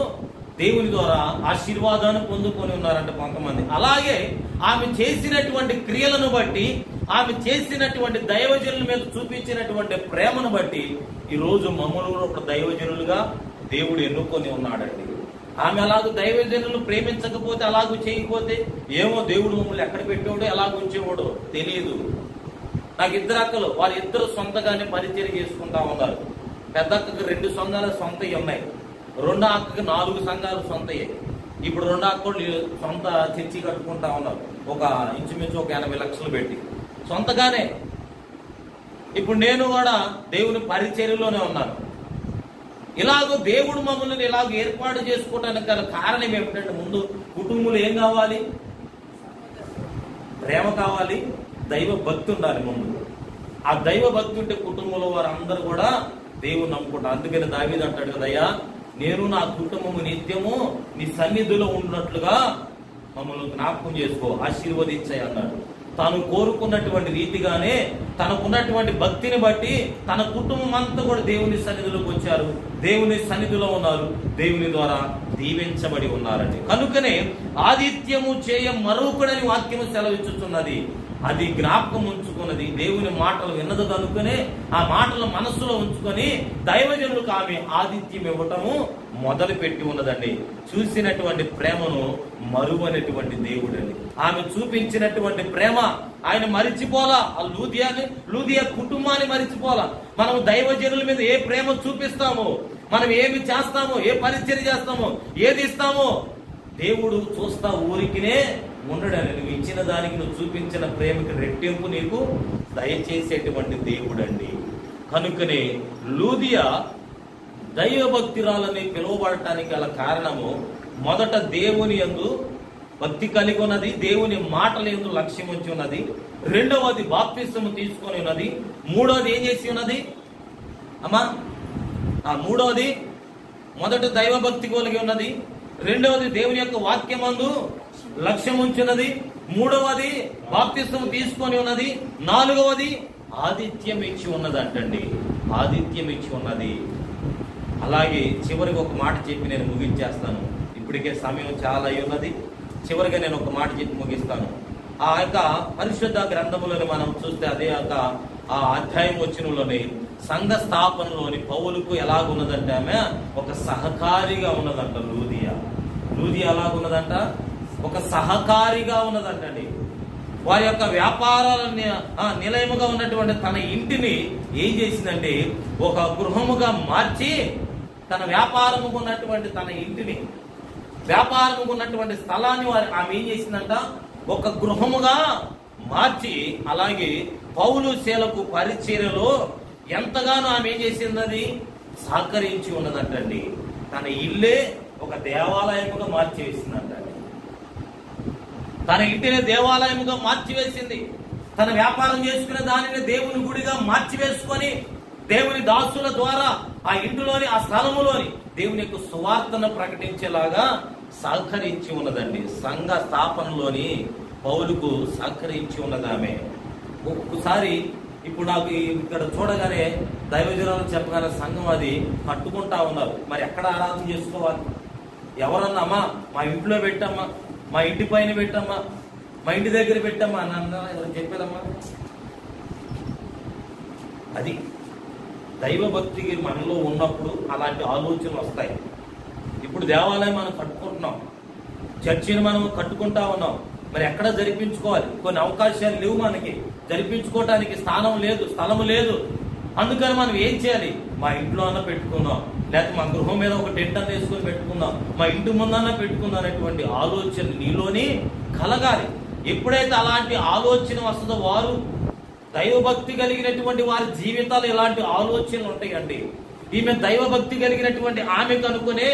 దేవుని ద్వారా ఆశీర్వాదాన్ని పొందుకొని ఉన్నారంట కొంతమంది. అలాగే ఆమె చేసినటువంటి క్రియలను బట్టి, ఆమె చేసినటువంటి దైవజనుల మీద చూపించినటువంటి ప్రేమను బట్టి ఈరోజు మమ్మల్ని ఒక దైవజనులుగా దేవుడు ఎన్నుకొని ఉన్నాడండి. ఆమె అలాగూ దైవజనులను ప్రేమించకపోతే, అలాగూ చేయకపోతే ఏమో దేవుడు మమ్మల్ని ఎక్కడ పెట్టేవాడో ఎలాగ ఉంచేవాడో తెలియదు. నాకు ఇద్దరు అక్కలు, వాళ్ళిద్దరు సొంతగానే పరిచయం చేసుకుంటా ఉన్నారు. పెద్ద అక్కకి 2 సంఘాలు సొంతవి ఉన్నాయి, రెండో అక్కకి 4 సంఘాలు సొంతయ్యాయి. ఇప్పుడు రెండో అక్కలు సొంత చర్చి కట్టుకుంటా ఉన్నారు, ఒక ఇంచుమించు ఒక 80 లక్షలు పెట్టి సొంతగానే. ఇప్పుడు నేను కూడా దేవుని పరిచర్యలోనే ఉన్నాను. ఇలాగో దేవుడు మమ్మల్ని ఇలాగ ఏర్పాటు చేసుకోవడానికి గల కారణం ఏమిటంటే, ముందు కుటుంబంలో ఏం కావాలి? ప్రేమ కావాలి, దైవ భక్తి ఉండాలి ముందు. ఆ దైవ భక్తి ఉంటే కుటుంబంలో వారందరూ కూడా దేవుని నమ్ముకుంటారు. అందుకని దావీదు అంటాడు కదయ్యా, నేను నా కుటుంబము నిత్యము నీ సన్నిధిలో ఉన్నట్లుగా మమ్మల్ని జ్ఞాపకం చేసుకో, ఆశీర్వదించాయి అన్నాడు. తాను కోరుకున్నటువంటి రీతిగానే తనకున్నటువంటి భక్తిని బట్టి తన కుటుంబం అంతా కూడా దేవుని సన్నిధిలోకి వచ్చారు, దేవుని సన్నిధిలో ఉన్నారు, దేవుని ద్వారా దీవించబడి ఉన్నారండి. కనుకనే ఆతిథ్యము చేయ మరొకడని వాక్యము సెలవిచ్చుతున్నది. అది జ్ఞాపకం ఉంచుకున్నది, దేవుని మాటలు విన్నది కనుకనే ఆ మాటలు మనస్సులో ఉంచుకొని దైవజనులకు ఆమె ఆతిథ్యం ఇవ్వటము మొదలు పెట్టి ఉన్నదండి. చూసినటువంటి ప్రేమను మరువనటువంటి దేవుడండి. ఆమె చూపించినటువంటి ప్రేమ ఆయన మరిచిపోలా. ఆ లూదియా కుటుంబాన్ని మరిచిపోలా. మనం దైవజనుల మీద ఏ ప్రేమ చూపిస్తామో, మనం ఏమి చేస్తామో, ఏ పరిచర్య చేస్తామో, ఏది ఇస్తామో దేవుడు చూస్తా ఊరికినే ఉండడని. నువ్వు ఇచ్చిన దానికి, నువ్వు చూపించిన ప్రేమకి రెట్టింపు నీకు దయచేసేటువంటి దేవుడండి. కనుకనే లూదియా దైవభక్తిరాలని పిలువబడటానికి గల కారణము, మొదట దేవుని యందు భక్తి కలిగి ఉన్నది, దేవుని మాటల యందు లక్ష్యం ఉంచి ఉన్నది. రెండవది బాప్తిస్మము తీసుకొని ఉన్నది. మూడవది ఏం చేసి ఉన్నది అమ్మా? మూడవది మొదట దైవభక్తి కలిగి ఉన్నది. రెండవది దేవుని యొక్క వాక్యమందు లక్ష్యం ఉంచున్నది. మూడవది బాప్తిస్మము తీసుకొని ఉన్నది. నాలుగవది ఆతిథ్యం ఇచ్చి ఉన్నది అంటండి. ఆతిథ్యం ఇచ్చి ఉన్నది. అలాగే చివరికి ఒక మాట చెప్పి నేను ముగించేస్తాను. ఇప్పటికే సమయం చాలా అయి ఉన్నది. చివరిగా నేను ఒక మాట చెప్పి ముగిస్తాను. ఆ యొక్క పరిశుద్ధ గ్రంథములను మనం చూస్తే అదే యొక్క ఆ అధ్యాయం వచనంలోని సంఘ స్థాపనలోని పౌలుకు ఎలాగున్నదంటే ఆమె ఒక సహకారిగా ఉన్నదంట. లూదియా ఎలాగున్నదంట? ఒక సహకారిగా ఉన్నదంటండి. వారి యొక్క వ్యాపారాలని నిలయముగా ఉన్నటువంటి తన ఇంటిని ఏం చేసిందంటే ఒక గృహముగా మార్చి, తన వ్యాపారముగా ఉన్నటువంటి తన ఇంటిని, వ్యాపారముగా ఉన్నటువంటి స్థలాన్ని ఆమె ఏం చేసిందంట ఒక గృహముగా మార్చి, అలాగే పౌలు శీలకు పరిచర్యలో ఎంతగానో ఆమె ఏం చేసింది? సహకరించి ఉన్నదంటండి. తన ఇల్లే ఒక దేవాలయముగా మార్చివేసిందంటండి. తన ఇంటిని దేవాలయముగా మార్చివేసింది. తన వ్యాపారం చేసుకునే దానిని దేవుని గుడిగా మార్చివేసుకొని దేవుని దాసుల ద్వారా ఆ ఇంటిలోని ఆ స్థలములోని దేవుని యొక్క సువార్తను ప్రకటించేలాగా సహకరించి ఉన్నదండి. సంఘ స్థాపనలోని పౌలుకు సహకరించి ఉన్నది ఆమె. ఒక్కొక్కసారి ఇప్పుడు నాకు ఇక్కడ చూడగానే దైవజనాలు చెప్పగానే సంఘం అది కట్టుకుంటా ఉన్నారు. మరి ఎక్కడ ఆరాధన చేసుకోవాలి? ఎవరన్నా అమ్మా మా ఇంట్లో పెట్టమ్మా, మా ఇంటి పైన పెట్టమ్మా, మా ఇంటి దగ్గర పెట్టమ్మా అని అన్నా ఎవరు చెప్పేదమ్మా? అది దైవభక్తి మనలో ఉన్నప్పుడు అలాంటి ఆలోచనలు వస్తాయి. ఇప్పుడు దేవాలయం మనం కట్టుకుంటున్నాం, చర్చిని మనం కట్టుకుంటా ఉన్నాం. మరి ఎక్కడ జరిపించుకోవాలి? కొన్ని అవకాశాలు లేవు, మనకి జరిపించుకోవటానికి స్థానం లేదు, స్థలము లేదు. అందుకని మనం ఏం చేయాలి? మా ఇంట్లో అన్నా పెట్టుకుందాం, లేకపోతే మా గృహం మీద ఒక టెంట్ అన్న వేసుకొని పెట్టుకుందాం, మా ఇంటి ముందన్నా పెట్టుకుందాం అనేటువంటి ఆలోచన నీలోని కలగాలి. ఎప్పుడైతే అలాంటి ఆలోచన వస్తుందో వారు దైవభక్తి కలిగినటువంటి వారి జీవితాలు ఇలాంటి ఆలోచనలు ఉంటాయండి. ఈమె దైవభక్తి కలిగినటువంటి ఆమె కనుకొనే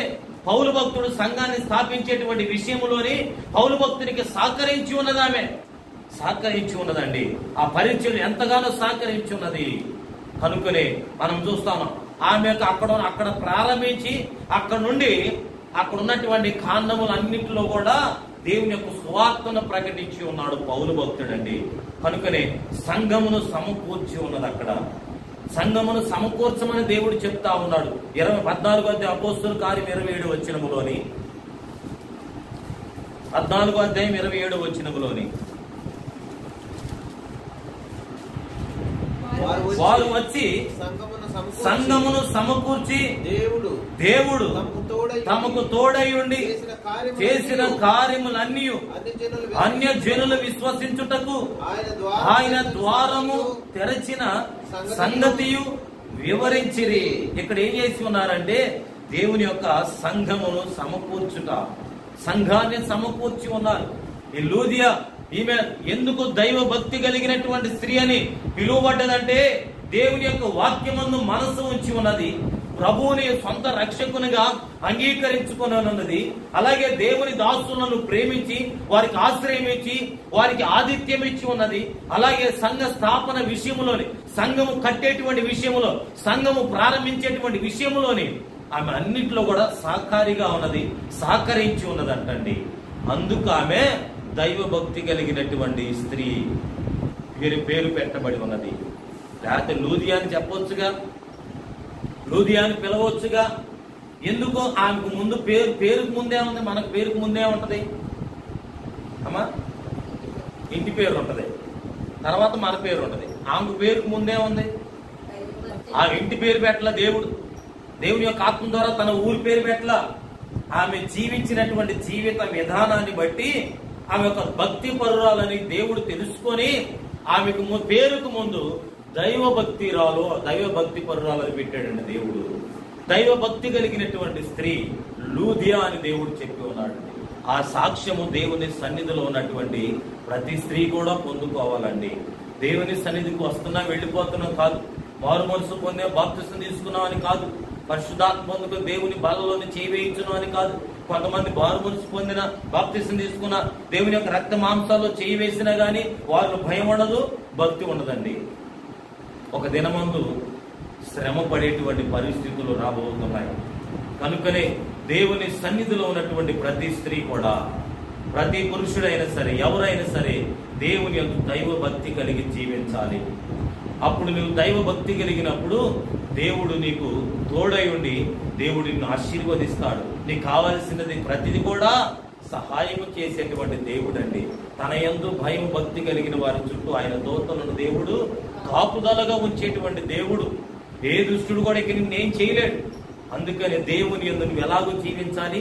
పౌలు భక్తుడు సంఘాన్ని స్థాపించేటువంటి విషయంలోని పౌలు భక్తునికి సహకరించి ఉన్నది. ఆమె సహకరించి ఉన్నదండి. ఆ పరిచయం ఎంతగానో సహకరించి ఉన్నది కనుకనే మనం చూస్తాము ఆమె అక్కడ ప్రారంభించి అక్కడ నుండి అక్కడ ఉన్నటువంటి కాండములన్నింటిలో కూడా దేవుని యొక్క సువార్తను ప్రకటించి ఉన్నాడు పౌలు భక్తుడండి. కనుకనే సంఘమును సమకూర్చి ఉన్నది. అక్కడ సంఘమును సమకూర్చమని దేవుడు చెప్తా ఉన్నాడు. 14 అపోస్తలుల కార్యం 27 వచనములోని 14 అధ్యాయం 27 వచనములోని వారు వచ్చి సంఘమును సమకూర్చి దేవుడు తమకు తోడై ఉండి చేసిన కార్యములన్నీ అన్య జనులు విశ్వసించుటకు ఆయన ద్వారము తెరచిన సంగతియు వివరించిరి. ఇక్కడ ఏం చేసి ఉన్నారంటే దేవుని యొక్క సంఘమును సమకూర్చుట, సంఘాన్ని సమకూర్చి ఉన్నారు. ఈ లూదియా ఈమె ఎందుకు దైవ భక్తి కలిగినటువంటి స్త్రీ అని పిలువబడ్డదంటే దేవుని యొక్క వాక్యమందు మనసు ఉంచి ఉన్నది, ప్రభువుని సొంత రక్షకునిగా అంగీకరించుకొని ఉన్నది, అలాగే దేవుని దాసులను ప్రేమించి వారికి ఆశ్రయం ఇచ్చి వారికి ఆతిథ్యం ఇచ్చి ఉన్నది, అలాగే సంఘ స్థాపన విషయంలోని, సంఘము కట్టేటువంటి విషయంలో, సంఘము ప్రారంభించేటువంటి విషయంలోని ఆమె అన్నింటిలో కూడా సహకారిగా ఉన్నది, సహకరించి ఉన్నది అంటండి. అందుకు ఆమె దైవభక్తి కలిగినటువంటి స్త్రీ పేరు పెట్టబడి ఉన్నది. లేకపోతే లూదియా అని చెప్పవచ్చుగా, లూదియా అని పిలవచ్చుగా. ఎందుకో ఆమెకు ముందు పేరుకు ముందే ఉంది, మనకు పేరుకు ముందే ఉంటది అమ్మా. ఇంటి పేరు ఉంటది, తర్వాత మన పేరు ఉంటది. ఆమెకు పేరుకు ముందే ఉంది. ఆ ఇంటి పేరు పెట్టలా దేవుడు, దేవుని యొక్క ఆత్మ ద్వారా తన ఊరి పేరు పెట్టలా. ఆమె జీవించినటువంటి జీవిత విధానాన్ని బట్టి ఆమె యొక్క భక్తి పరురాలని దేవుడు తెలుసుకొని ఆమెకు పేరుకు ముందు దైవభక్తి పరురాలని పెట్టాడండి దేవుడు. దైవభక్తి కలిగినటువంటి స్త్రీ లూదియా అని దేవుడు చెప్పి ఉన్నాడు. ఆ సాక్ష్యము దేవుని సన్నిధిలో ఉన్నటువంటి ప్రతి స్త్రీ కూడా పొందుకోవాలండి. దేవుని సన్నిధికి వస్తున్నా వెళ్ళిపోతున్నాం కాదు, మారు మనసు పొందే బాప్తిసం తీసుకున్నాం అని కాదు, పరిశుద్ధాత్మ పొందుకు దేవుని బలలోని చేవేయించును అని కాదు, కొంతమంది బారు మనసు పొందిన, బాప్తిసం తీసుకున్న, దేవుని యొక్క రక్త మాంసాల్లో చేయి వేసినా గానీ వాళ్ళు భయం ఉండదు, భక్తి ఉండదండి. ఒక దినమందు శ్రమ పడేటువంటి పరిస్థితులు రాబోతున్నాయి. కనుకనే దేవుని సన్నిధిలో ఉన్నటువంటి ప్రతి స్త్రీ కూడా, ప్రతి పురుషుడైనా సరే, ఎవరైనా సరే దేవుని యొక్క దైవ భక్తి కలిగి జీవించాలి. అప్పుడు నువ్వు దైవ భక్తి కలిగినప్పుడు దేవుడు నీకు తోడై ఉండి దేవుడు నిన్ను ఆశీర్వదిస్తాడు. నీకు కావలసినది ప్రతిది కూడా సహాయం చేసేటువంటి దేవుడు అండి. తన యందు భయం భక్తి కలిగిన వారి చుట్టూ ఆయన దూతలను దేవుడు కాపుదలగా ఉంచేటువంటి దేవుడు. ఏ దుష్టుడు కూడా ఇక నిన్నేం చేయలేడు. అందుకని దేవుని యందు నువ్వు ఎలాగో జీవించాలి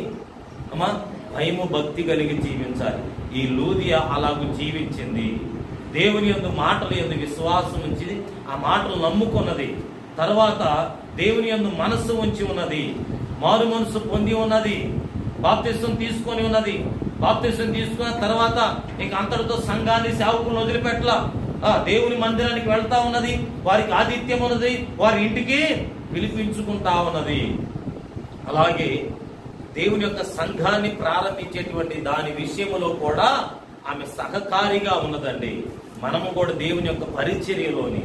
అమ్మా, భయము భక్తి కలిగి జీవించాలి. ఈ లూదియా అలాగూ జీవించింది. దేవుని యందు మాటల యందు విశ్వాసం ఉంచి ఆ మాటలు నమ్ముకున్నది. తర్వాత దేవుని యందు మనస్సు ఉంచి ఉన్నది, మారు మనసు పొంది ఉన్నది, బాప్తిసం తీసుకొని ఉన్నది. బాప్తిసం తీసుకున్న తర్వాత ఇక అంతటితో సంఘాన్ని, సేవకులను వదిలిపెట్టలా. దేవుని మందిరానికి వెళ్తా ఉన్నది, వారికి ఆతిథ్యం ఉన్నది, వారి ఇంటికి పిలిపించుకుంటా ఉన్నది. అలాగే దేవుని యొక్క సంఘాన్ని ప్రారంభించేటువంటి దాని విషయంలో కూడా ఆమె సహకారిగా ఉన్నదండి. మనము కూడా దేవుని యొక్క పరిచర్యలోని,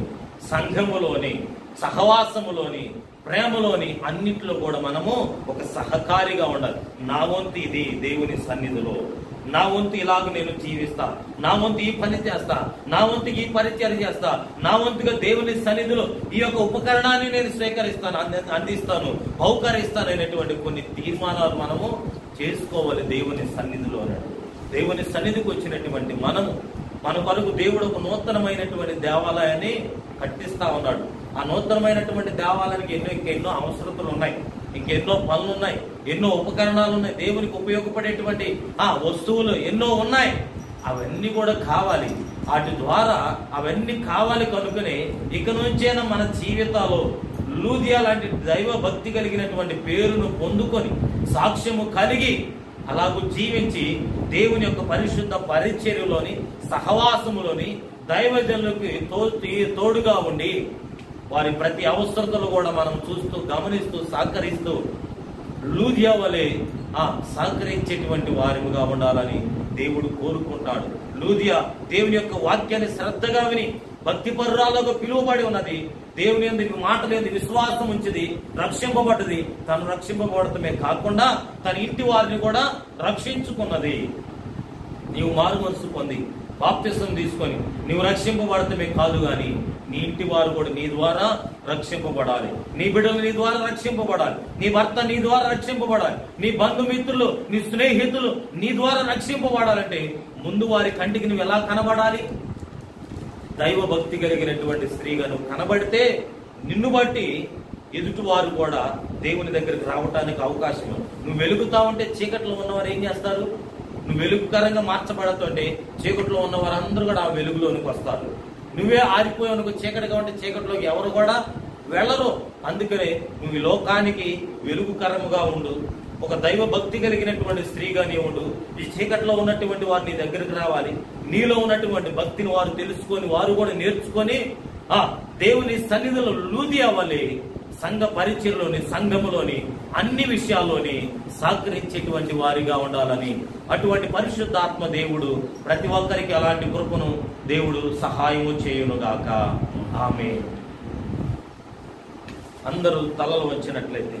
సంఘములోని, సహవాసములోని, ప్రేమలోని అన్నిట్లో కూడా మనము ఒక సహకారిగా ఉండాలి. నా వంతు ఇది దేవుని సన్నిధిలో, నా వంతు ఇలాగ నేను జీవిస్తా, నా వంతు ఈ పని చేస్తా, నా వంతు ఈ పరిచర్య చేస్తా, నా వంతుగా దేవుని సన్నిధిలో ఈ యొక్క ఉపకరణాన్ని నేను స్వీకరిస్తాను, అందిస్తాను, బహుకరిస్తాను అనేటువంటి కొన్ని తీర్మానాలు మనము చేసుకోవాలి దేవుని సన్నిధిలో. దేవుని సన్నిధికి వచ్చినటువంటి మనము, మన కొరకు దేవుడు ఒక నూతనమైనటువంటి దేవాలయాన్ని కట్టిస్తా ఉన్నాడు. ఆ నూతనమైనటువంటి దేవాలయానికి ఎన్నో అవసరతలు ఉన్నాయి, ఇంకెన్నో పనులు ఉన్నాయి, ఎన్నో ఉపకరణాలు ఉన్నాయి, దేవునికి ఉపయోగపడేటువంటి వస్తువులు ఎన్నో ఉన్నాయి. అవన్నీ కూడా కావాలి. వాటి ద్వారా అవన్నీ కావాలి. కనుకనే ఇక నుంచైనా మన జీవితాల్లో లూదియా లాంటి దైవ భక్తి కలిగినటువంటి పేరును పొందుకొని, సాక్ష్యము కలిగి అలాగూ జీవించి దేవుని యొక్క పరిశుద్ధ పరిచర్యలోని, సహవాసములోని దైవజనులకు తోడుగా ఉండి వారి ప్రతి అవసరతలు కూడా మనం చూస్తూ, గమనిస్తూ, సహకరిస్తూ లూదియా వలె సహకరించేటువంటి వారిగా ఉండాలని దేవుడు కోరుకుంటాడు. లూదియా దేవుని యొక్క వాక్యాన్ని శ్రద్ధగా విని భక్తిపరురాలుగా పిలువబడి ఉన్నది. దేవుని యందు మాటలు యందు విశ్వాసం ఉంచిది, రక్షింపబడ్డది. తను రక్షింపబడటమే కాకుండా తన ఇంటి వారిని కూడా రక్షించుకున్నది. నీవు మారు మనసు పొంది బాప్తిసం తీసుకొని నీవు రక్షింపబడటమే కాదు గాని నీ ఇంటి వారు కూడా నీ ద్వారా రక్షింపబడాలి. నీ బిడ్డలు నీ ద్వారా రక్షింపబడాలి. నీ భర్త నీ ద్వారా రక్షింపబడాలి. నీ బంధుమిత్రులు, నీ స్నేహితులు నీ ద్వారా రక్షింపబడాలంటే ముందు వారి కంటికి నువ్వు ఎలా కనబడాలి? దైవ భక్తి కలిగినటువంటి స్త్రీగా నువ్వు కనబడితే నిన్ను బట్టి ఎదుటి వారు కూడా దేవుని దగ్గరికి రావటానికి అవకాశం. నువ్వు వెలుగుతా ఉంటే చీకట్లో ఉన్నవారు ఏం చేస్తారు? నువ్వు వెలుగుకరంగా మార్చబడుతుంటే చీకట్లో ఉన్న వారందరూ కూడా ఆ వెలుగులోనికి వస్తారు. నువ్వే ఆరిపోయావు చీకటిగా ఉంటే చీకటిలోకి ఎవరు కూడా వెళ్ళరు. అందుకనే నువ్వు ఈ లోకానికి వెలుగుకరముగా ఉండు. ఒక దైవ భక్తి కలిగినటువంటి స్త్రీగా నీ ఉండు. ఈ చీకట్లో ఉన్నటువంటి వారు నీ దగ్గరికి రావాలి. నీలో ఉన్నటువంటి భక్తిని వారు తెలుసుకొని, వారు కూడా నేర్చుకొని దేవుని సన్నిధిలో లూదియా వలె సంఘ పరిచర్యలోని, సంఘములోని అన్ని విషయాల్లోని సహకరించేటువంటి వారిగా ఉండాలని, అటువంటి పరిశుద్ధాత్మ దేవుడు ప్రతి ఒక్కరికి అలాంటి కృపను దేవుడు సహాయము చేయునుగాక. ఆమేన్. అందరూ తలలు వంచినట్లయితే